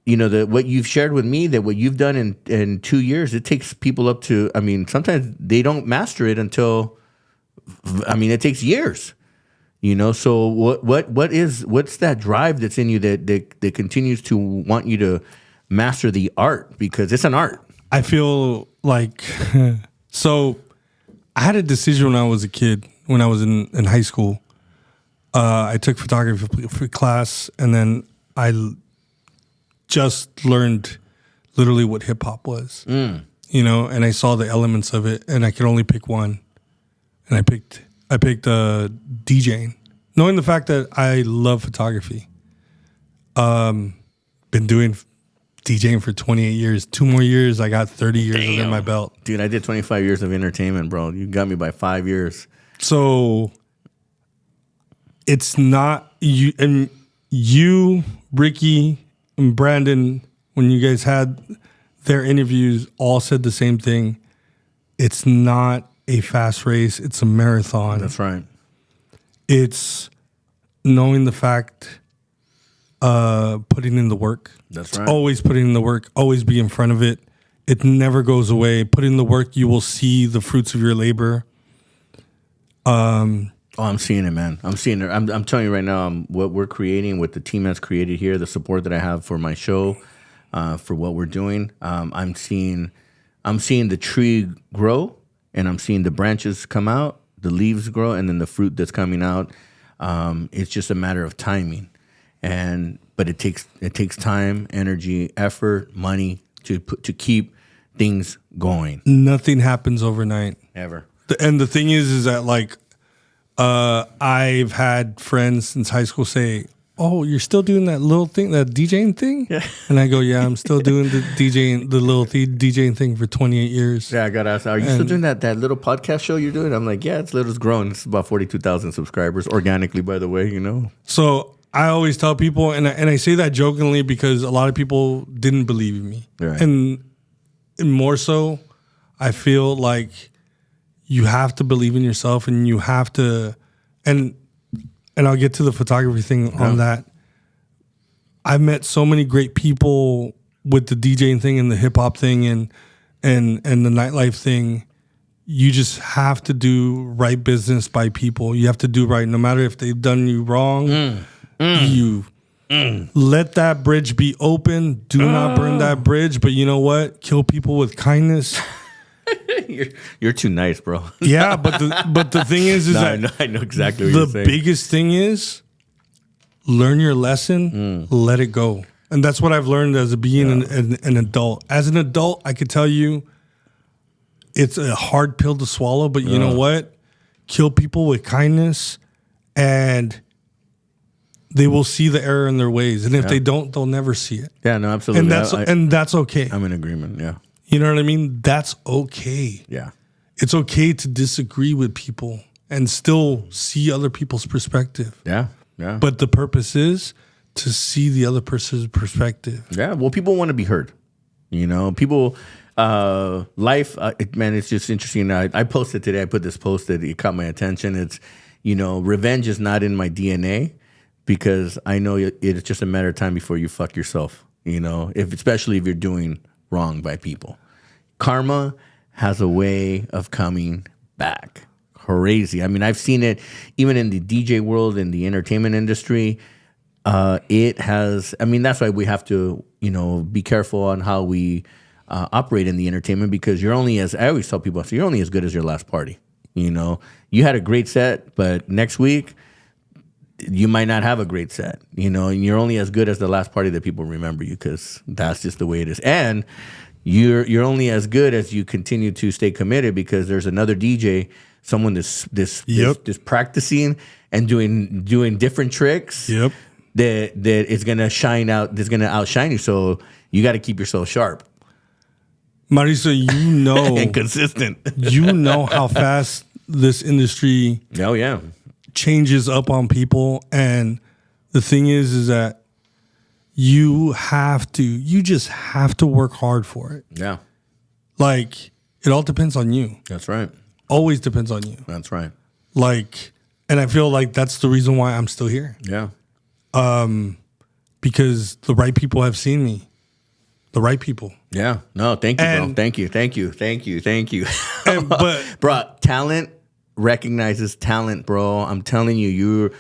what you've shared with me, that what you've done in 2 years, it takes people up to, I mean, sometimes they don't master it until, I mean, it takes years. So what's that drive that's in you that continues to want you to master the art, because it's an art? I feel like so I had a decision when I was a kid, when I was in high school. I took photography for class, and then I just learned literally what hip hop was, and I saw the elements of it, and I could only pick one, and I picked DJing, knowing the fact that I love photography. Been doing DJing for 28 years. 2 more years, I got 30 years under my belt. Dude, I did 25 years of entertainment, bro. You got me by 5 years. So it's not you, and you, Ricky, and Brandon, when you guys had their interviews, all said the same thing. It's not a fast race, it's a marathon. That's right. It's knowing the fact, putting in the work. That's right. Always putting in the work, always be in front of it. It never goes away. Put in the work, you will see the fruits of your labor. I'm seeing it, man. I'm seeing it. I'm telling you right now, what we're creating, what the team has created here, the support that I have for my show, for what we're doing. I'm seeing the tree grow, and I'm seeing the branches come out, the leaves grow, and then the fruit that's coming out. It's just a matter of timing, but it takes time, energy, effort, money to keep things going. Nothing happens overnight. Ever. And the thing is that like, I've had friends since high school say, "Oh, you're still doing that little thing, that DJing thing?" Yeah. And I go, "Yeah, I'm still doing the DJing thing for 28 years." Yeah, I got asked, "Are you still doing that little podcast show you're doing?" I'm like, "Yeah, it's grown. It's about 42,000 subscribers organically, by the way, So I always tell people, and I say that jokingly because a lot of people didn't believe in me, right. And more so, I feel like you have to believe in yourself, and you have to, and I'll get to the photography thing on that. I've met so many great people with the DJing thing and the hip hop thing and the nightlife thing. You just have to do right business by people. You have to do right, no matter if they've done you wrong. You let that bridge be open. Do not burn that bridge. But you know what? Kill people with kindness. You're too nice, bro. Yeah, but the thing is that I know exactly what you're saying. The biggest thing is learn your lesson, let it go. And that's what I've learned as being an adult. As an adult, I could tell you it's a hard pill to swallow, but you know what? Kill people with kindness, and they will see the error in their ways. And if they don't, they'll never see it. Yeah, no, absolutely. And that's okay. I'm in agreement, yeah. You know what I mean? That's okay. Yeah. It's okay to disagree with people and still see other people's perspective. Yeah, yeah. But the purpose is to see the other person's perspective. Yeah, well, people want to be heard. People, life, man, it's just interesting. I posted today, I put this post that it caught my attention. It's, revenge is not in my DNA, because I know it's just a matter of time before you fuck yourself, especially if you're doing wrong by people. Karma has a way of coming back. Crazy. I mean, I've seen it even in the DJ world, in the entertainment industry. It has, that's why we have to, be careful on how we operate in the entertainment, because I always tell people, you're only as good as your last party. You had a great set, but next week you might not have a great set, and you're only as good as the last party that people remember you, because that's just the way it is. And you're only as good as you continue to stay committed, because there's another DJ, someone this practicing and doing different tricks. Yep. That is gonna shine out. That's gonna outshine you. So you got to keep yourself sharp. Marisa, and consistent. You know how fast this industry. Oh yeah. Changes up on people, and the thing is that you just have to work hard for it. Yeah. Like, It all depends on you. That's right. Always depends on you. That's right. Like, and I feel like that's the reason why I'm still here. Yeah. Because the right people have seen me. The right people. Yeah. No, thank you, bro. And- Thank you. Thank you. Thank you. Thank you. But bro, talent recognizes talent, bro. I'm telling you, you're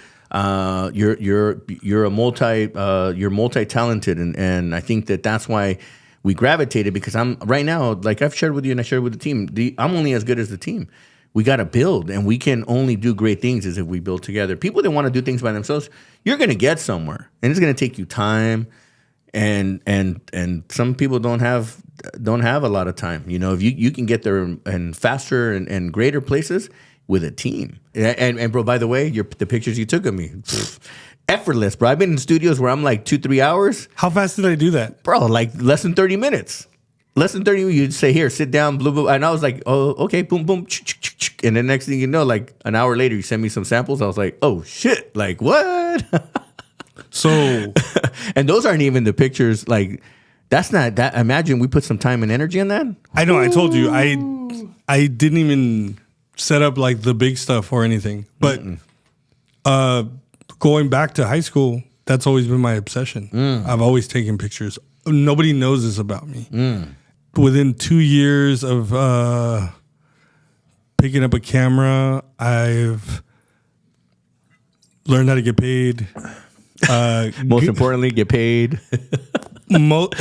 multi-talented, and I think that's why we gravitated, because I'm right now, like I've shared with you and I shared with the team, I'm only as good as the team. We got to build, and we can only do great things as if we build together. People that want to do things by themselves, you're going to get somewhere, and it's going to take you time. And some people don't have a lot of time. You know, if you can get there and faster and greater places with a team. And bro, by the way, the pictures you took of me, effortless, bro. I've been in studios where I'm like 2-3 hours. how fast did I do that? Bro, like less than 30 minutes. Less than 30 minutes, you'd say, here, sit down, blah, blah. And I was like, oh, okay, boom, boom. And then next thing you know, like an hour later, you send me some samples. I was like, oh, shit. Like, what? So, And those aren't even the pictures. Like, that's not that. Imagine we put some time and energy on that. I know I told you, I didn't even set up like the big stuff or anything. But going back to high school, that's always been my obsession. I've always taken pictures. Nobody knows this about me. Within 2 years of picking up a camera, I've learned how to get paid. Most importantly, get paid. A lot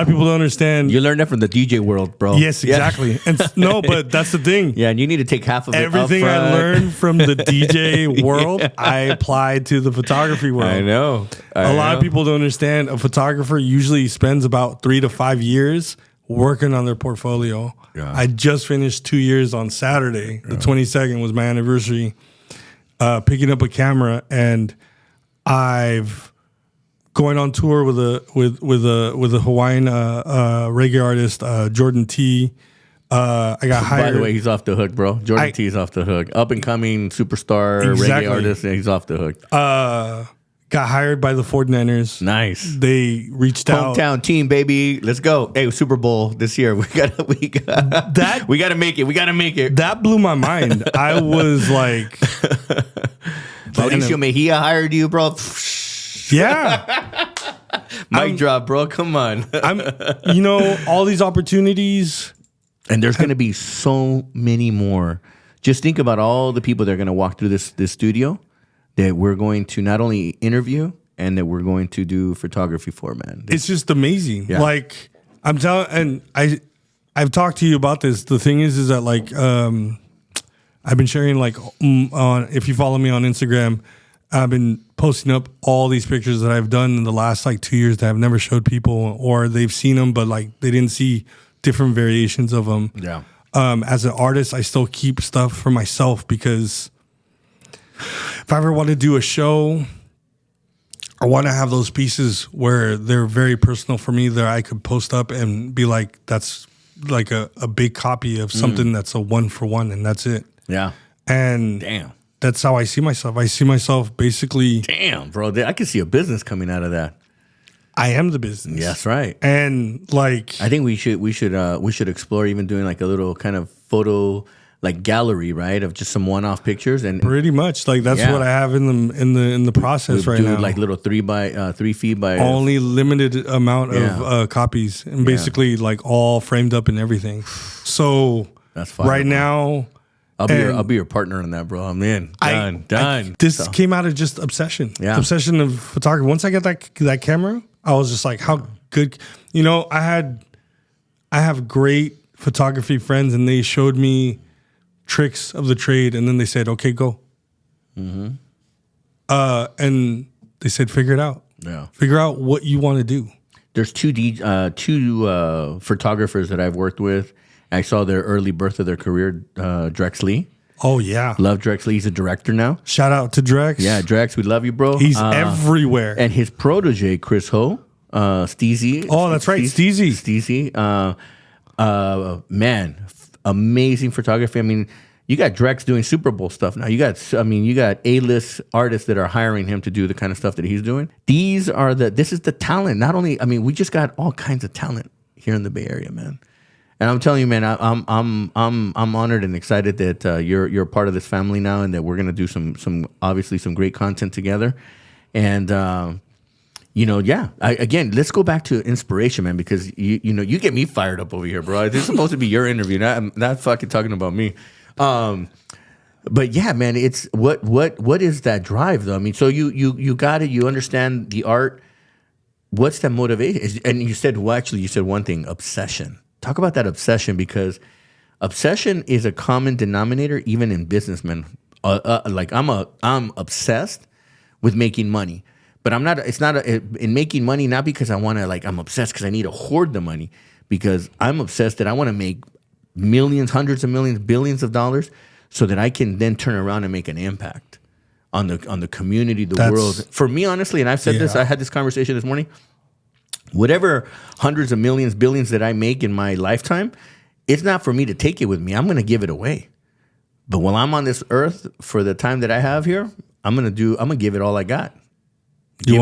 of people don't understand. You learned that from the DJ world, bro. Yes, Yeah. exactly. And no, but that's the thing. Yeah, and you need to take half of it. Everything up I front. learned from the DJ world, I applied to the photography world. I know. A lot of people don't understand. A photographer usually spends about 3 to 5 years working on their portfolio. Yeah. I just finished 2 years on Saturday. The 22nd was my anniversary. Picking up a camera, and I've going on tour with a Hawaiian reggae artist, Jordan T. I got hired. By the way, he's off the hook, bro. Jordan T is off the hook. Up and coming superstar Exactly. reggae artist, and he's off the hook. Got hired by the 49ers. Nice. They reached out. Hometown team, baby. Let's go. Hey, Super Bowl this year. We got That- we got to make it. We got to make it. That blew my mind. I was like, Mauricio Mejia hired you, bro. yeah. Mic drop, bro. Come on. All these opportunities. And there's going to be so many more. Just think about all the people that are going to walk through this studio that we're going to not only interview and that we're going to do photography for, man. It's just amazing. Yeah. Like I'm telling, and I've talked to you about this. The thing is that like I've been sharing like on, if you follow me on Instagram, I've been posting up all these pictures that I've done in the last like 2 years that I've never showed people, or they've seen them but like they didn't see different variations of them. Yeah. As an artist, I still keep stuff for myself, because if I ever want to do a show, I want to have those pieces where they're very personal for me that I could post up and be like, that's like a big copy of something that's a 1-for-1, and that's it. Yeah. And Damn. that's how I see myself. I see myself basically, Damn, bro. I can see a business coming out of that. I am the business. Yes, right. And like, I think we should explore even doing like a little kind of photo like gallery, right, of just some one-off pictures, and pretty much like that's Yeah. what I have in the process right do now. like little 3 feet by Only limited amount of Yeah. copies, and basically like all framed up and everything. So That's fine. right now, I'll be your partner in that, bro. I'm in. Done. This So, came out of just obsession. Yeah. Obsession of photography. Once I got that camera, I was just like, how good. I have great photography friends, and they showed me tricks of the trade, and then they said, okay, go. And they said, figure it out. yeah. Figure out what you want to do. There's two photographers that I've worked with. I saw their early birth of their career, Drex Lee. Oh, yeah. Love Drex Lee. He's a director now. Shout out to Drex. Yeah, Drex, we love you, bro. He's everywhere. And his protege, Chris Ho, Steezy. Oh, that's right, Steezy. Steezy. Man, amazing photography. I mean, you got Drex doing Super Bowl stuff now. You got A-list artists that are hiring him to do the kind of stuff that he's doing. This is the talent. Not only, we just got all kinds of talent here in the Bay Area, man. And I'm telling you, man, I'm honored and excited that you're a part of this family now, and that we're gonna do some obviously some great content together. And again, let's go back to inspiration, man, because you get me fired up over here, bro. This is supposed to be your interview, not fucking talking about me. But yeah, man, it's what is that drive though? I mean, so you got it. You understand the art. What's that motivation? And you said, you said one thing: obsession. Talk about that obsession, because obsession is a common denominator even in businessmen. Like I'm obsessed with making money, but I'm not. It's not in making money not because I want to, like, I'm obsessed because I need to hoard the money, because I'm obsessed that I want to make millions, hundreds of millions, billions of dollars, so that I can then turn around and make an impact on the community, the world. For me, honestly, and I've said this, I had this conversation this morning. Whatever hundreds of millions, billions that I make in my lifetime, it's not for me to take it with me. I'm going to give it away. But while I'm on this earth for the time that I have here, I'm going to give it all I got. You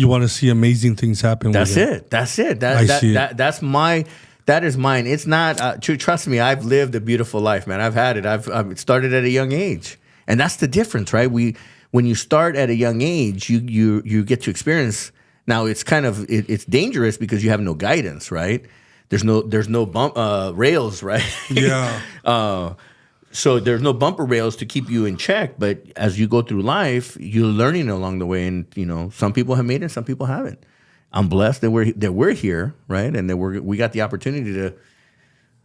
want to see amazing things happen. That's it. That's it. That is mine. It's not, trust me, I've lived a beautiful life, man. I've had it. I've started at a young age. And that's the difference, right? When you start at a young age, you get to experience. Now it's kind of it's dangerous because you have no guidance, right? There's no bump rails, right? Yeah. So there's no bumper rails to keep you in check. But as you go through life, you're learning along the way, and some people have made it, some people haven't. I'm blessed that we're here, right? And that we got the opportunity to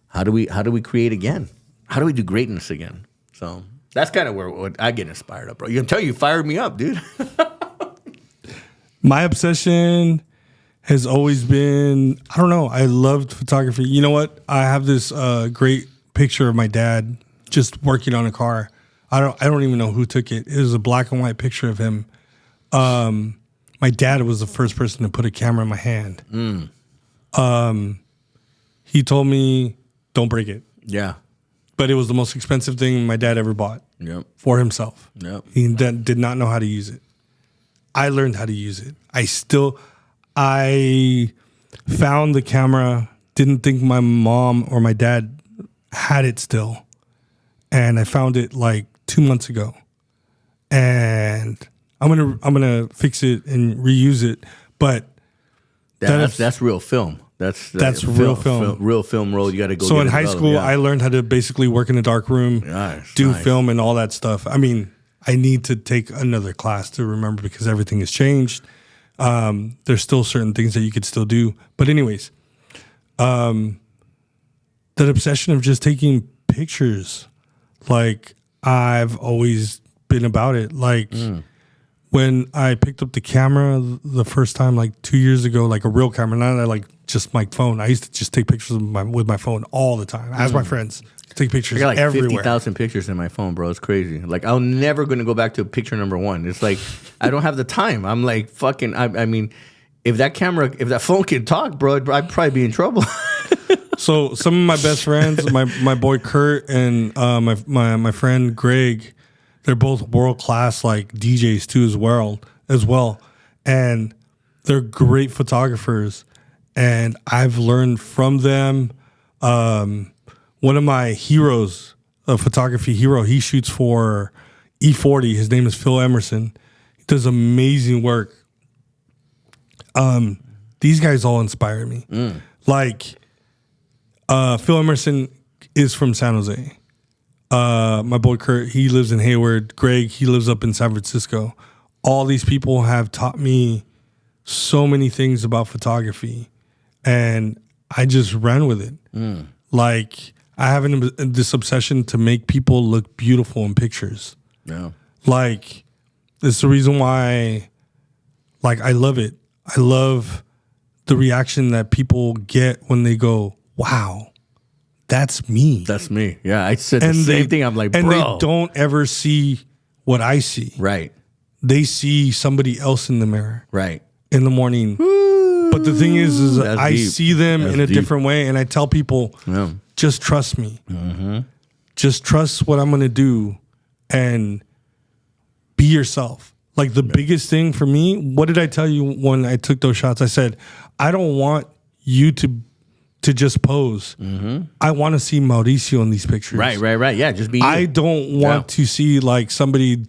how do we create again? How do we do greatness again? So that's kind of where I get inspired up, bro. You can tell you fired me up, dude. My obsession has always been, I don't know, I loved photography. You know what? I have this great picture of my dad just working on a car. I don't even know who took it. It was a black and white picture of him. My dad was the first person to put a camera in my hand. He told me, don't break it. Yeah. But it was the most expensive thing my dad ever bought for himself. Yep. He did not know how to use it. I learned how to use it. I found the camera, didn't think my mom or my dad had it still. And I found it like 2 months ago. And I'm gonna fix it and reuse it. But that's real film. That's real film. Real film roll. You got to go. So in high school, I learned how to basically work in a dark room, do film and all that stuff. I mean, I need to take another class to remember because everything has changed. There's still certain things that you could still do. But anyways, that obsession of just taking pictures, like I've always been about it. Like when I picked up the camera the first time, like 2 years ago, like a real camera, not like just my phone. I used to just take pictures with my phone all the time. Ask my friends. Take pictures I got like everywhere. 50,000 pictures in my phone, bro. It's crazy. Like, I'm never going to go back to picture number one. It's like, I don't have the time. I'm like, fucking, I mean, if that phone can talk, bro, I'd probably be in trouble. So some of my best friends, my boy Kurt and my friend Greg, they're both world-class like DJs too as well. And they're great photographers. And I've learned from them. One of my heroes, a photography hero, he shoots for E40. His name is Phil Emerson. He does amazing work. These guys all inspire me. Like Phil Emerson is from San Jose. My boy Kurt, he lives in Hayward. Greg, he lives up in San Francisco. All these people have taught me so many things about photography, and I just ran with it. Like, I have this obsession to make people look beautiful in pictures. Yeah. Like, it's the reason why, like, I love it. I love the reaction that people get when they go, wow, that's me. That's me. Yeah, I said the same thing. I'm like, bro. And they don't ever see what I see. Right. They see somebody else in the mirror. Right. In the morning. Woo. But the thing is I deep. see them That's in a deep. different way, and I tell people, just trust me. Just trust what I'm going to do and be yourself. Like the biggest thing for me, what did I tell you when I took those shots? I said, I don't want you to to just pose. I want to see Mauricio in these pictures. Right. Yeah, just be. I don't want to see like somebody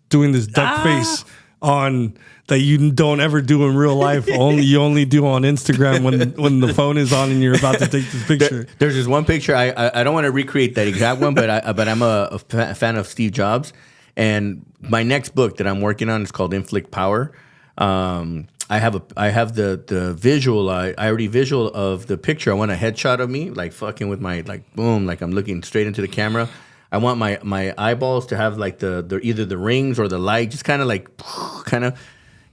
doing this duck face on that you don't ever do in real life. You only do on Instagram when the phone is on and you're about to take this picture. There's this one picture. I don't want to recreate that exact one, but I'm a fan of Steve Jobs, and my next book that I'm working on is called Inflict Power. I have the visual. I already visual of the picture. I want a headshot of me, like fucking with my like boom, like I'm looking straight into the camera. I want my eyeballs to have like the either the rings or the light, just kind of,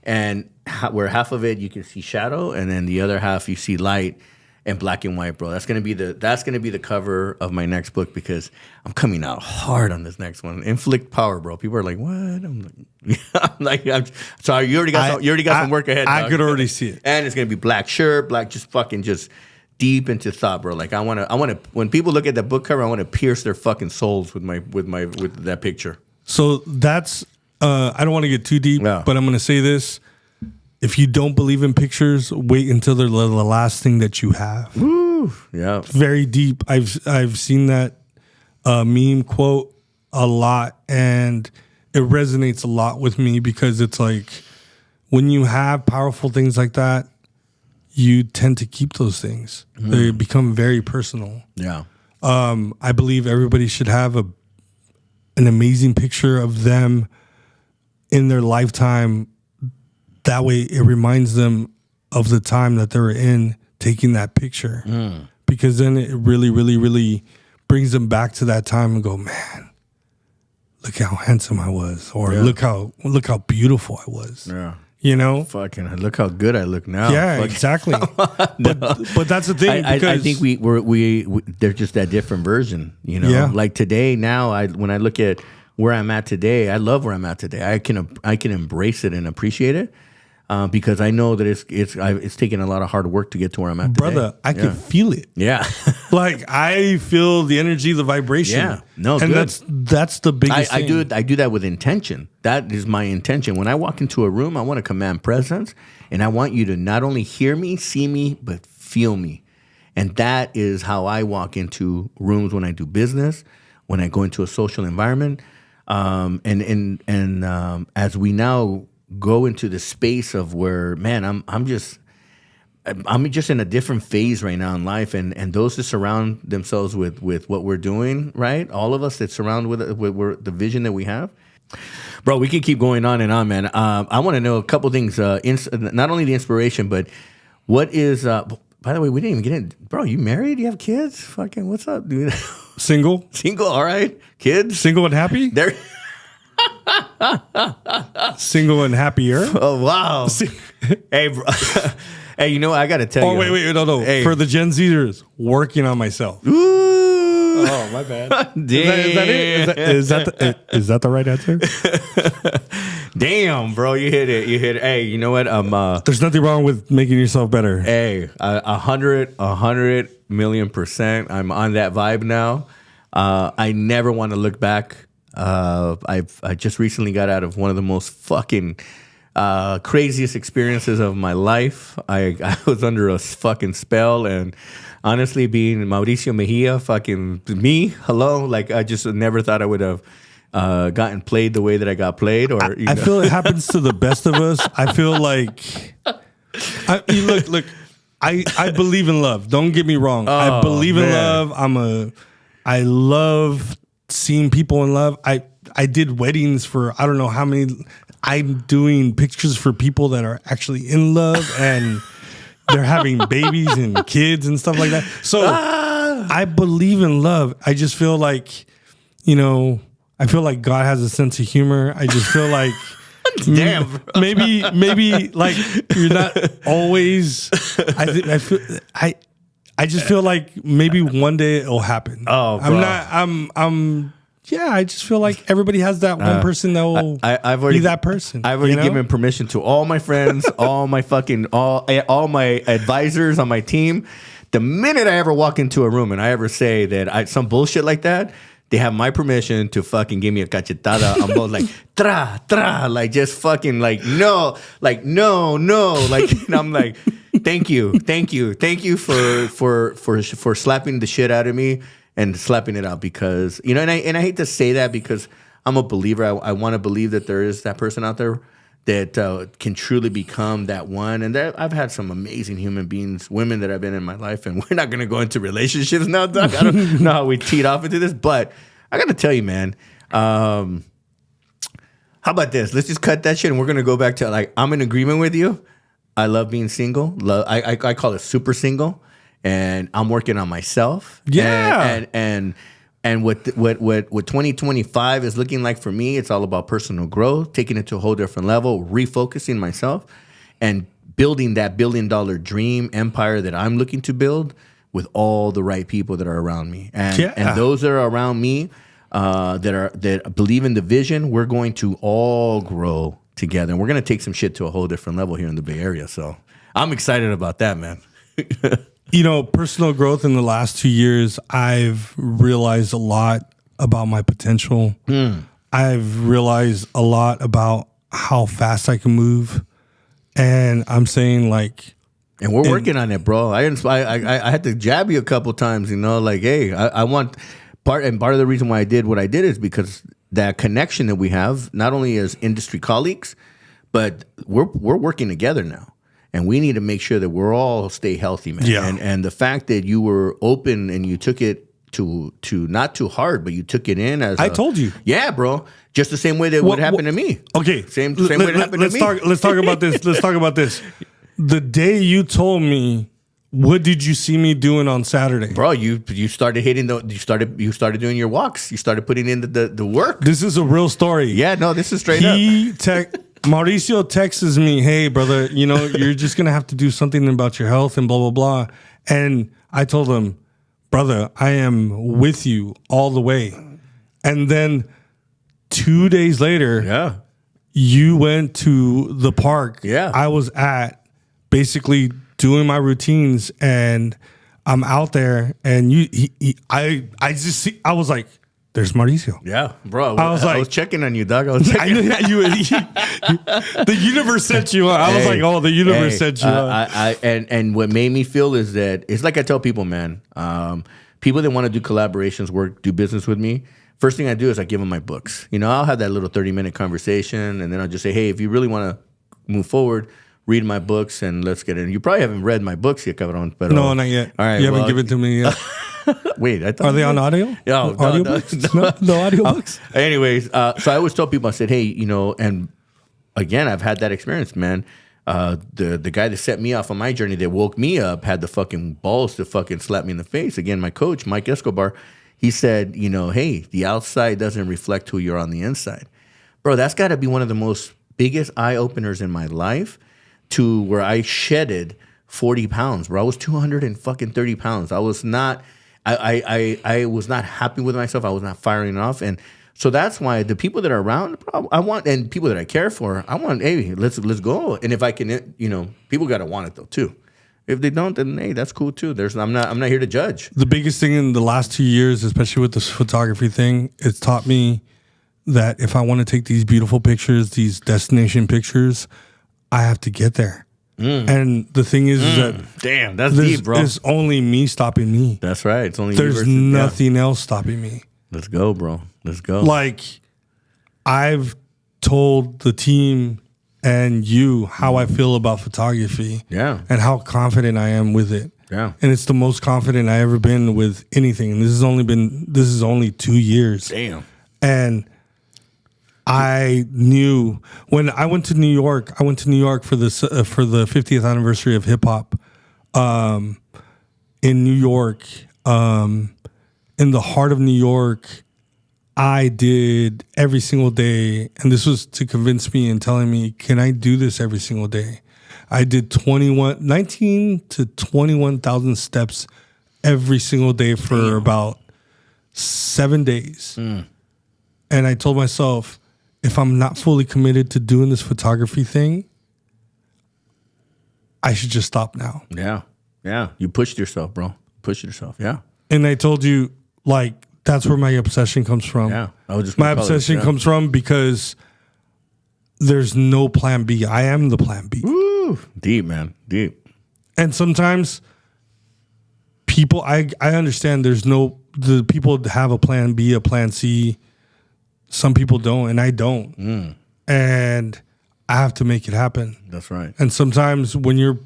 and where half of it you can see shadow, and then the other half you see light and black and white, bro. That's gonna be the cover of my next book because I'm coming out hard on this next one. Inflict Power, bro. People are like, what? I'm I'm sorry, you already got some work ahead. I dog. could already see it, and it's gonna be black shirt, black, just deep into thought, bro. Like I wanna when people look at that book cover, I wanna pierce their fucking souls with that picture. So that's I don't want to get too deep, but I'm gonna say this. If you don't believe in pictures, wait until they're the last thing that you have. Woo. Yeah. Very deep. I've seen that meme quote a lot, and it resonates a lot with me because it's like when you have powerful things like that, you tend to keep those things. They become very personal. Yeah. I believe everybody should have an amazing picture of them in their lifetime. That way it reminds them of the time that they were in taking that picture. Because then it really, really, really brings them back to that time and go, man, look how handsome I was. Or look how beautiful I was. Yeah. You know? Fucking look how good I look now. Yeah, exactly. But that's the thing. I think we they're just that different version, you know? Yeah. Like today, now, when I look at where I'm at today, I love where I'm at today. I can embrace it and appreciate it. Because I know that it's taken a lot of hard work to get to where I'm at today. Brother, I can feel it. Yeah. Like I feel the energy, the vibration. Yeah. No, and good. that's the biggest thing. I do that with intention. That is my intention. When I walk into a room, I want to command presence, and I want you to not only hear me, see me, but feel me. And that is how I walk into rooms when I do business, when I go into a social environment. As we now go into the space of where, man, I'm just in a different phase right now in life, and those that surround themselves with what we're doing, right? All of us that surround with the vision that we have, bro. We can keep going on and on, man. I want to know a couple things. Not only the inspiration, but what is? By the way, we didn't even get in, bro. You married? You have kids? Fucking, what's up, dude? Single. All right. Kids. Single and happy. There. Single and happier. Oh wow! Hey, bro. Hey, you know what? I got to tell you. Oh wait, no. Hey. For the Gen Zers, working on myself. Ooh. Oh my bad. Damn. Is that the right answer? Damn, bro, you hit it. Hey, you know what? There's nothing wrong with making yourself better. Hey, 100 million%. I'm on that vibe now. I never want to look back. I just recently got out of one of the most fucking craziest experiences of my life. I was under a fucking spell, and honestly, being Mauricio Mejia, fucking me, hello, like I just never thought I would have gotten played the way that I got played. Or I feel it happens to the best of us. I feel like look. I believe in love. Don't get me wrong. I believe in love. I love seeing people in love. I did weddings for I don't know how many. I'm doing pictures for people that are actually in love and they're having babies and kids and stuff like that. So I believe in love. I just feel like, I feel like God has a sense of humor. I just feel like damn, maybe like you're not always. I just feel like maybe one day it'll happen. Oh, bro. I just feel like everybody has that one person that will be that person. I've already given permission to all my friends, all my advisors on my team. The minute I ever walk into a room and I ever say that some bullshit like that, they have my permission to fucking give me a cachetada. I'm both like, tra, like just fucking like, no, like, no. Like, and I'm like, Thank you for slapping the shit out of me and slapping it out, because and I hate to say that, because I'm a believer. I want to believe that there is that person out there that can truly become that one. And I've had some amazing human beings, women that have been in my life, and we're not going to go into relationships now, Doug. I don't know how we teed off into this, but I got to tell you, man. How about this? Let's just cut that shit, and we're going to go back to, like, I'm in agreement with you. I love being single. I call it super single, and I'm working on myself. Yeah. And what 2025 is looking like for me, it's all about personal growth, taking it to a whole different level, refocusing myself, and building that $1 billion dream empire that I'm looking to build with all the right people that are around me. And those that are around me that believe in the vision, we're going to all grow together. And we're going to take some shit to a whole different level here in the Bay Area. So I'm excited about that, man. Personal growth in the last 2 years, I've realized a lot about my potential. I've realized a lot about how fast I can move. And I'm saying, like... And we're working on it, bro. I had to jab you a couple times, like, hey, I want... Part of the reason why I did what I did is because that connection that we have, not only as industry colleagues, but we're working together now. And we need to make sure that we're all stay healthy, man. Yeah. And the fact that you were open and you took it to not too hard, but you took it in as I told you. Yeah, bro. Just the same way that would happen to me. Okay. Same way that happened to me. Let's talk about this. Let's talk about this. The day you told me, what did you see me doing on Saturday? Bro, you started hitting you started doing your walks. You started putting in the work. This is a real story. Yeah, no, this is straight up. Mauricio texts me, hey, brother, you're just going to have to do something about your health and blah, blah, blah. And I told him, brother, I am with you all the way. And then 2 days later, you went to the park I was at, basically doing my routines, and I'm out there, and I was like, there's Mauricio. Yeah, bro. I was checking on you, dog. I was checking. I knew that the universe sent you on. I was like, oh, the universe sent you on. And what made me feel is that it's like I tell people, man, people that want to do collaborations, do business with me. First thing I do is I give them my books. I'll have that little 30-minute conversation, and then I'll just say, hey, if you really want to move forward, read my books and let's get in. You probably haven't read my books yet, cabrón. But no, not yet. All right, you haven't given it to me yet. Wait, I thought are they on audio? No, audio books? No audio books. Anyways, so I always tell people, I said, hey, and again, I've had that experience, man. The guy that set me off on my journey, that woke me up, had the fucking balls to fucking slap me in the face. Again, my coach, Mike Escobar, he said, hey, the outside doesn't reflect who you're on the inside. Bro, that's got to be one of the most biggest eye openers in my life, to where I shedded 40 pounds, bro. I was 230 pounds. I was not, I was not happy with myself. I was not firing off. And so that's why the people that are around, I want, and people that I care for, I want, hey, let's go. And if I can, people got to want it though too. If they don't, then hey, that's cool too. I'm not here to judge. The biggest thing in the last 2 years, especially with this photography thing, it's taught me that if I want to take these beautiful pictures, these destination pictures, I have to get there. And the thing is that damn, that's deep, bro. It's only me stopping me. That's right. It's only there's nothing else stopping me. Let's go, bro. Let's go. Like, I've told the team and you how I feel about photography. Yeah. And how confident I am with it. Yeah. And it's the most confident I ever been with anything. And this is only 2 years. Damn. And I knew when I went to New York. I went to New York for the 50th anniversary of hip hop. In New York, in the heart of New York, I did every single day, and this was to convince me and telling me, can I do this every single day? I did 19 to 21,000 steps every single day for about 7 days. And I told myself, if I'm not fully committed to doing this photography thing, I should just stop now. Yeah. Yeah. You pushed yourself, bro. Pushed yourself. Yeah. And I told you, like, that's where my obsession comes from. Yeah. My obsession comes from because there's no plan B. I am the plan B. Woo. Deep, man. Deep. And sometimes people, I understand the people have a plan B, a plan C. Some people don't, and I don't. And I have to make it happen. That's right. And sometimes when you're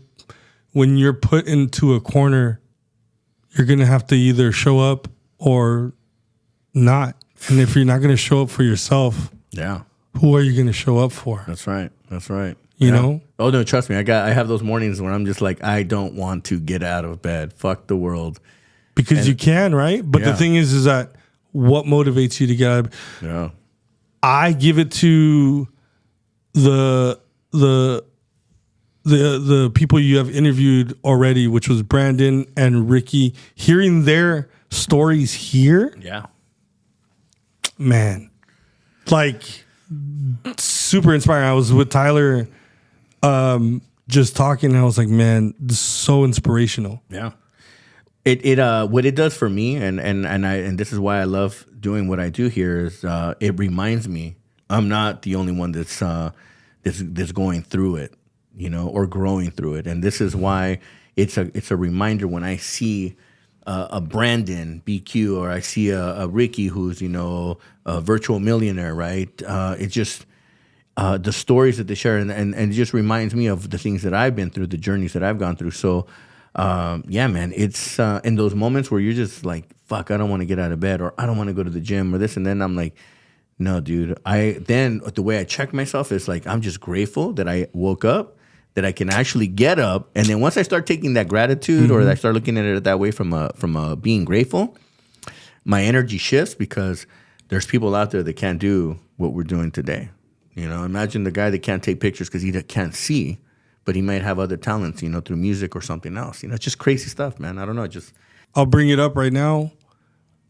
put into a corner, you're going to have to either show up or not. And if you're not going to show up for yourself, who are you going to show up for? That's right. That's right. You know? Oh no, trust me. I have those mornings where I'm just like, I don't want to get out of bed. Fuck the world. Because you can, right? But the thing is that what motivates you to get out of bed? Yeah. I give it to the people you have interviewed already, which was Brandon and Ricky. Hearing their stories here, man, like super inspiring. I was with Tyler, just talking, and I was like, man, this is so inspirational. Yeah. It what it does for me, and this is why I love doing what I do here, is it reminds me I'm not the only one that's going through it, you know, or growing through it. And this is why it's a reminder when I see a Brandon BQ, or I see a Ricky who's, you know, a virtual millionaire, right? It just the stories that they share, and it just reminds me of the things that I've been through, the journeys that I've gone through. So yeah, man, it's in those moments where you're just like, fuck, I don't want to get out of bed, or I don't want to go to the gym, or this, and then I'm like, no, dude. Then the way I check myself is like, I'm just grateful that I woke up, that I can actually get up. And then once I start taking that gratitude, or I start looking at it that way from a being grateful, my energy shifts, because there's people out there that can't do what we're doing today. You know, imagine the guy that can't take pictures because he can't see, but he might have other talents, you know, through music or something else. You know, it's just crazy stuff, man. I don't know. I'll bring it up right now.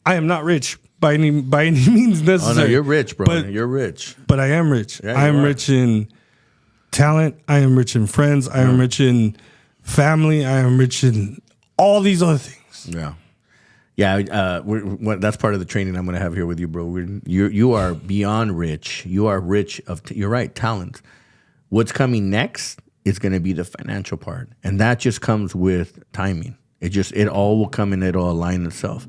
I am not rich by any means necessary. Oh no, you're rich, bro. You're rich. But I am rich. Yeah, I am rich in talent. I am rich in friends. I am rich in family. I am rich in all these other things. Yeah. Yeah, that's part of the training I'm going to have here with you, bro. You are beyond rich. You are rich of, you're right, talent. What's coming next is going to be the financial part, and that just comes with timing. It all will come and it'll align itself.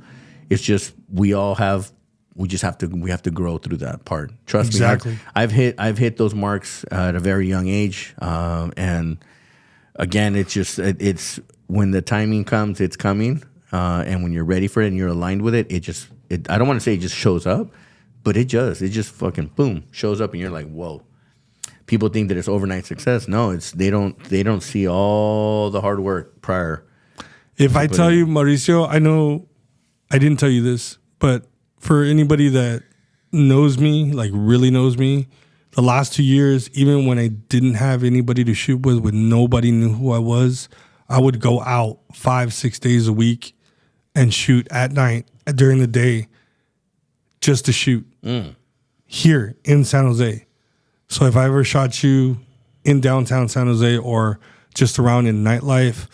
It's just we have to grow through that part. Trust me. Exactly. I've hit those marks at a very young age, and again, it's when the timing comes, it's coming. And when you're ready for it and you're aligned with it, I don't want to say it just shows up, but it does. It just fucking boom shows up, and you're like, whoa. People think that it's overnight success. No, they don't see all the hard work prior. If I tell you, Mauricio, I know I didn't tell you this, but for anybody that knows me, like really knows me, the last 2 years, even when I didn't have anybody to shoot with, when nobody knew who I was, I would go out 5-6 days a week and shoot at night during the day just to shoot here in San Jose. So if I ever shot you in downtown San Jose or just around in nightlife,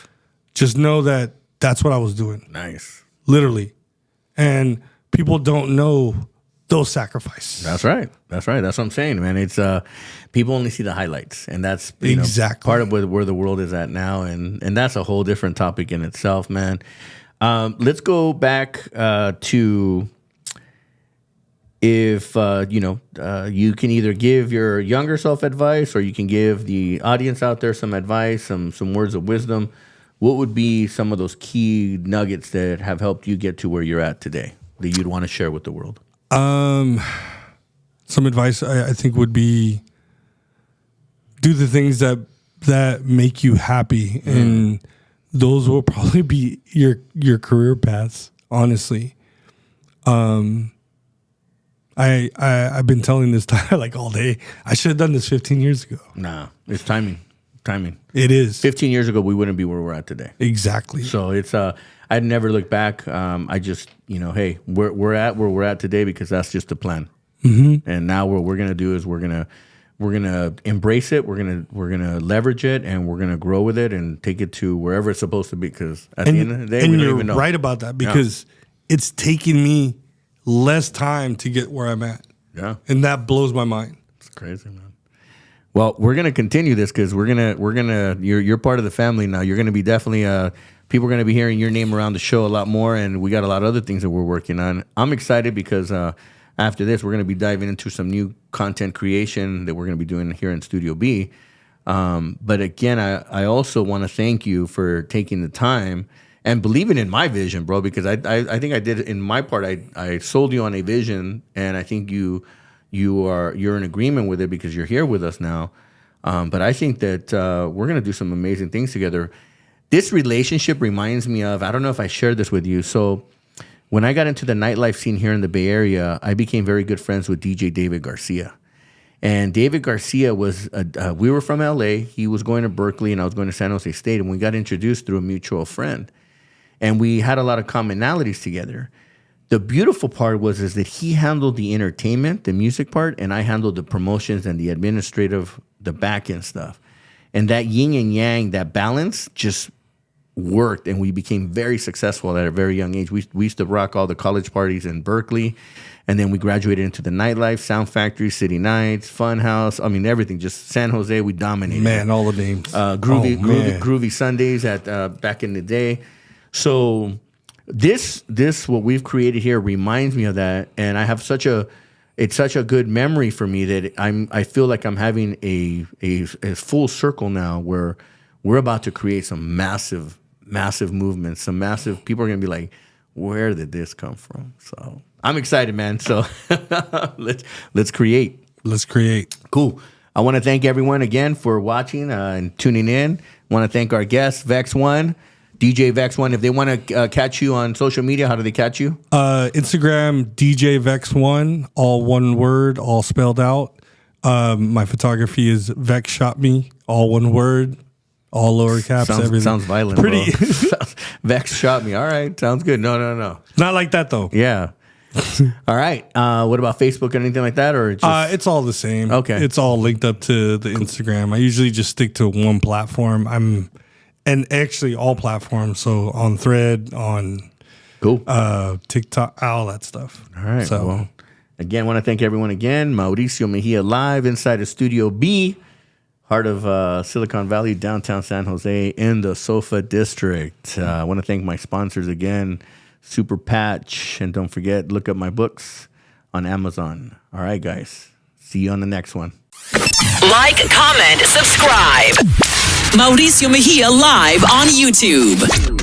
just know that that's what I was doing. Nice. Literally. And people don't know those sacrifices. That's right. That's what I'm saying, man. It's people only see the highlights, and that's exactly part of where the world is at now, and that's a whole different topic in itself, man. Let's go back to if you can either give your younger self advice, or you can give the audience out there some advice, some words of wisdom. What would be some of those key nuggets that have helped you get to where you're at today that you'd want to share with the world? Some advice I think would be do the things that make you happy, and those will probably be your career paths. Honestly, I've been telling this time like all day. I should have done this 15 years ago. Nah, it's timing. It is. 15 years ago, we wouldn't be where we're at today. Exactly. So it's I'd never look back. I just hey, we're at where we're at today because that's just the plan. Mm-hmm. And now what we're gonna do is we're gonna embrace it. We're gonna leverage it, and we're gonna grow with it and take it to wherever it's supposed to be. Because at the end of the day, we don't even know. You're right about that, because it's taking me less time to get where I'm at. Yeah, and that blows my mind. It's crazy, man. Well, we're gonna continue this because you're part of the family now. You're gonna be definitely people are gonna be hearing your name around the show a lot more, and we got a lot of other things that we're working on. I'm excited because after this, we're gonna be diving into some new content creation that we're gonna be doing here in Studio B. But again, I also want to thank you for taking the time and believing in my vision, bro. Because I think I did in my part. I sold you on a vision, and I think you're in agreement with it because you're here with us now. But I think that we're gonna do some amazing things together. This relationship reminds me of, I don't know if I shared this with you. So when I got into the nightlife scene here in the Bay Area, I became very good friends with DJ David Garcia. And David Garcia was, we were from LA. He was going to Berkeley, and I was going to San Jose State. And we got introduced through a mutual friend. And we had a lot of commonalities together. The beautiful part is that he handled the entertainment, the music part, and I handled the promotions and the administrative, the back end stuff. And that yin and yang, that balance just worked, and we became very successful at a very young age. We used to rock all the college parties in Berkeley, and then we graduated into the nightlife, Sound Factory, City Nights, Funhouse. I mean, everything. Just San Jose, we dominated. Man, all the names. Groovy Sundays at back in the day. So this what we've created here reminds me of that, and I have it's such a good memory for me that I feel like I'm having a full circle now where we're about to create some massive movements, some massive people are gonna be like, where did this come from? So I'm excited, man. So let's create. Let's create. Cool. I want to thank everyone again for watching and tuning in. I want to thank our guest, Vex One. DJ Vex One. If they want to catch you on social media, how do they catch you? Instagram, DJ Vex One, all one word, all spelled out. My photography is Vex Shot Me, all one word, all lower caps, everything. Sounds violent. Pretty. Vex Shot Me. All right. Sounds good. No. Not like that, though. Yeah. All right. What about Facebook or anything like that? Or just... it's all the same. Okay. It's all linked up to the Instagram. I usually just stick to one platform. And actually all platforms. So on Thread, on TikTok, all that stuff. All right. So well, again, want to thank everyone again. Mauricio Mejia live inside of Studio B, heart of Silicon Valley, downtown San Jose in the Sofa District. I want to thank my sponsors again, Super Patch. And don't forget, look up my books on Amazon. All right, guys. See you on the next one. Like, comment, subscribe. Mauricio Mejia live on YouTube.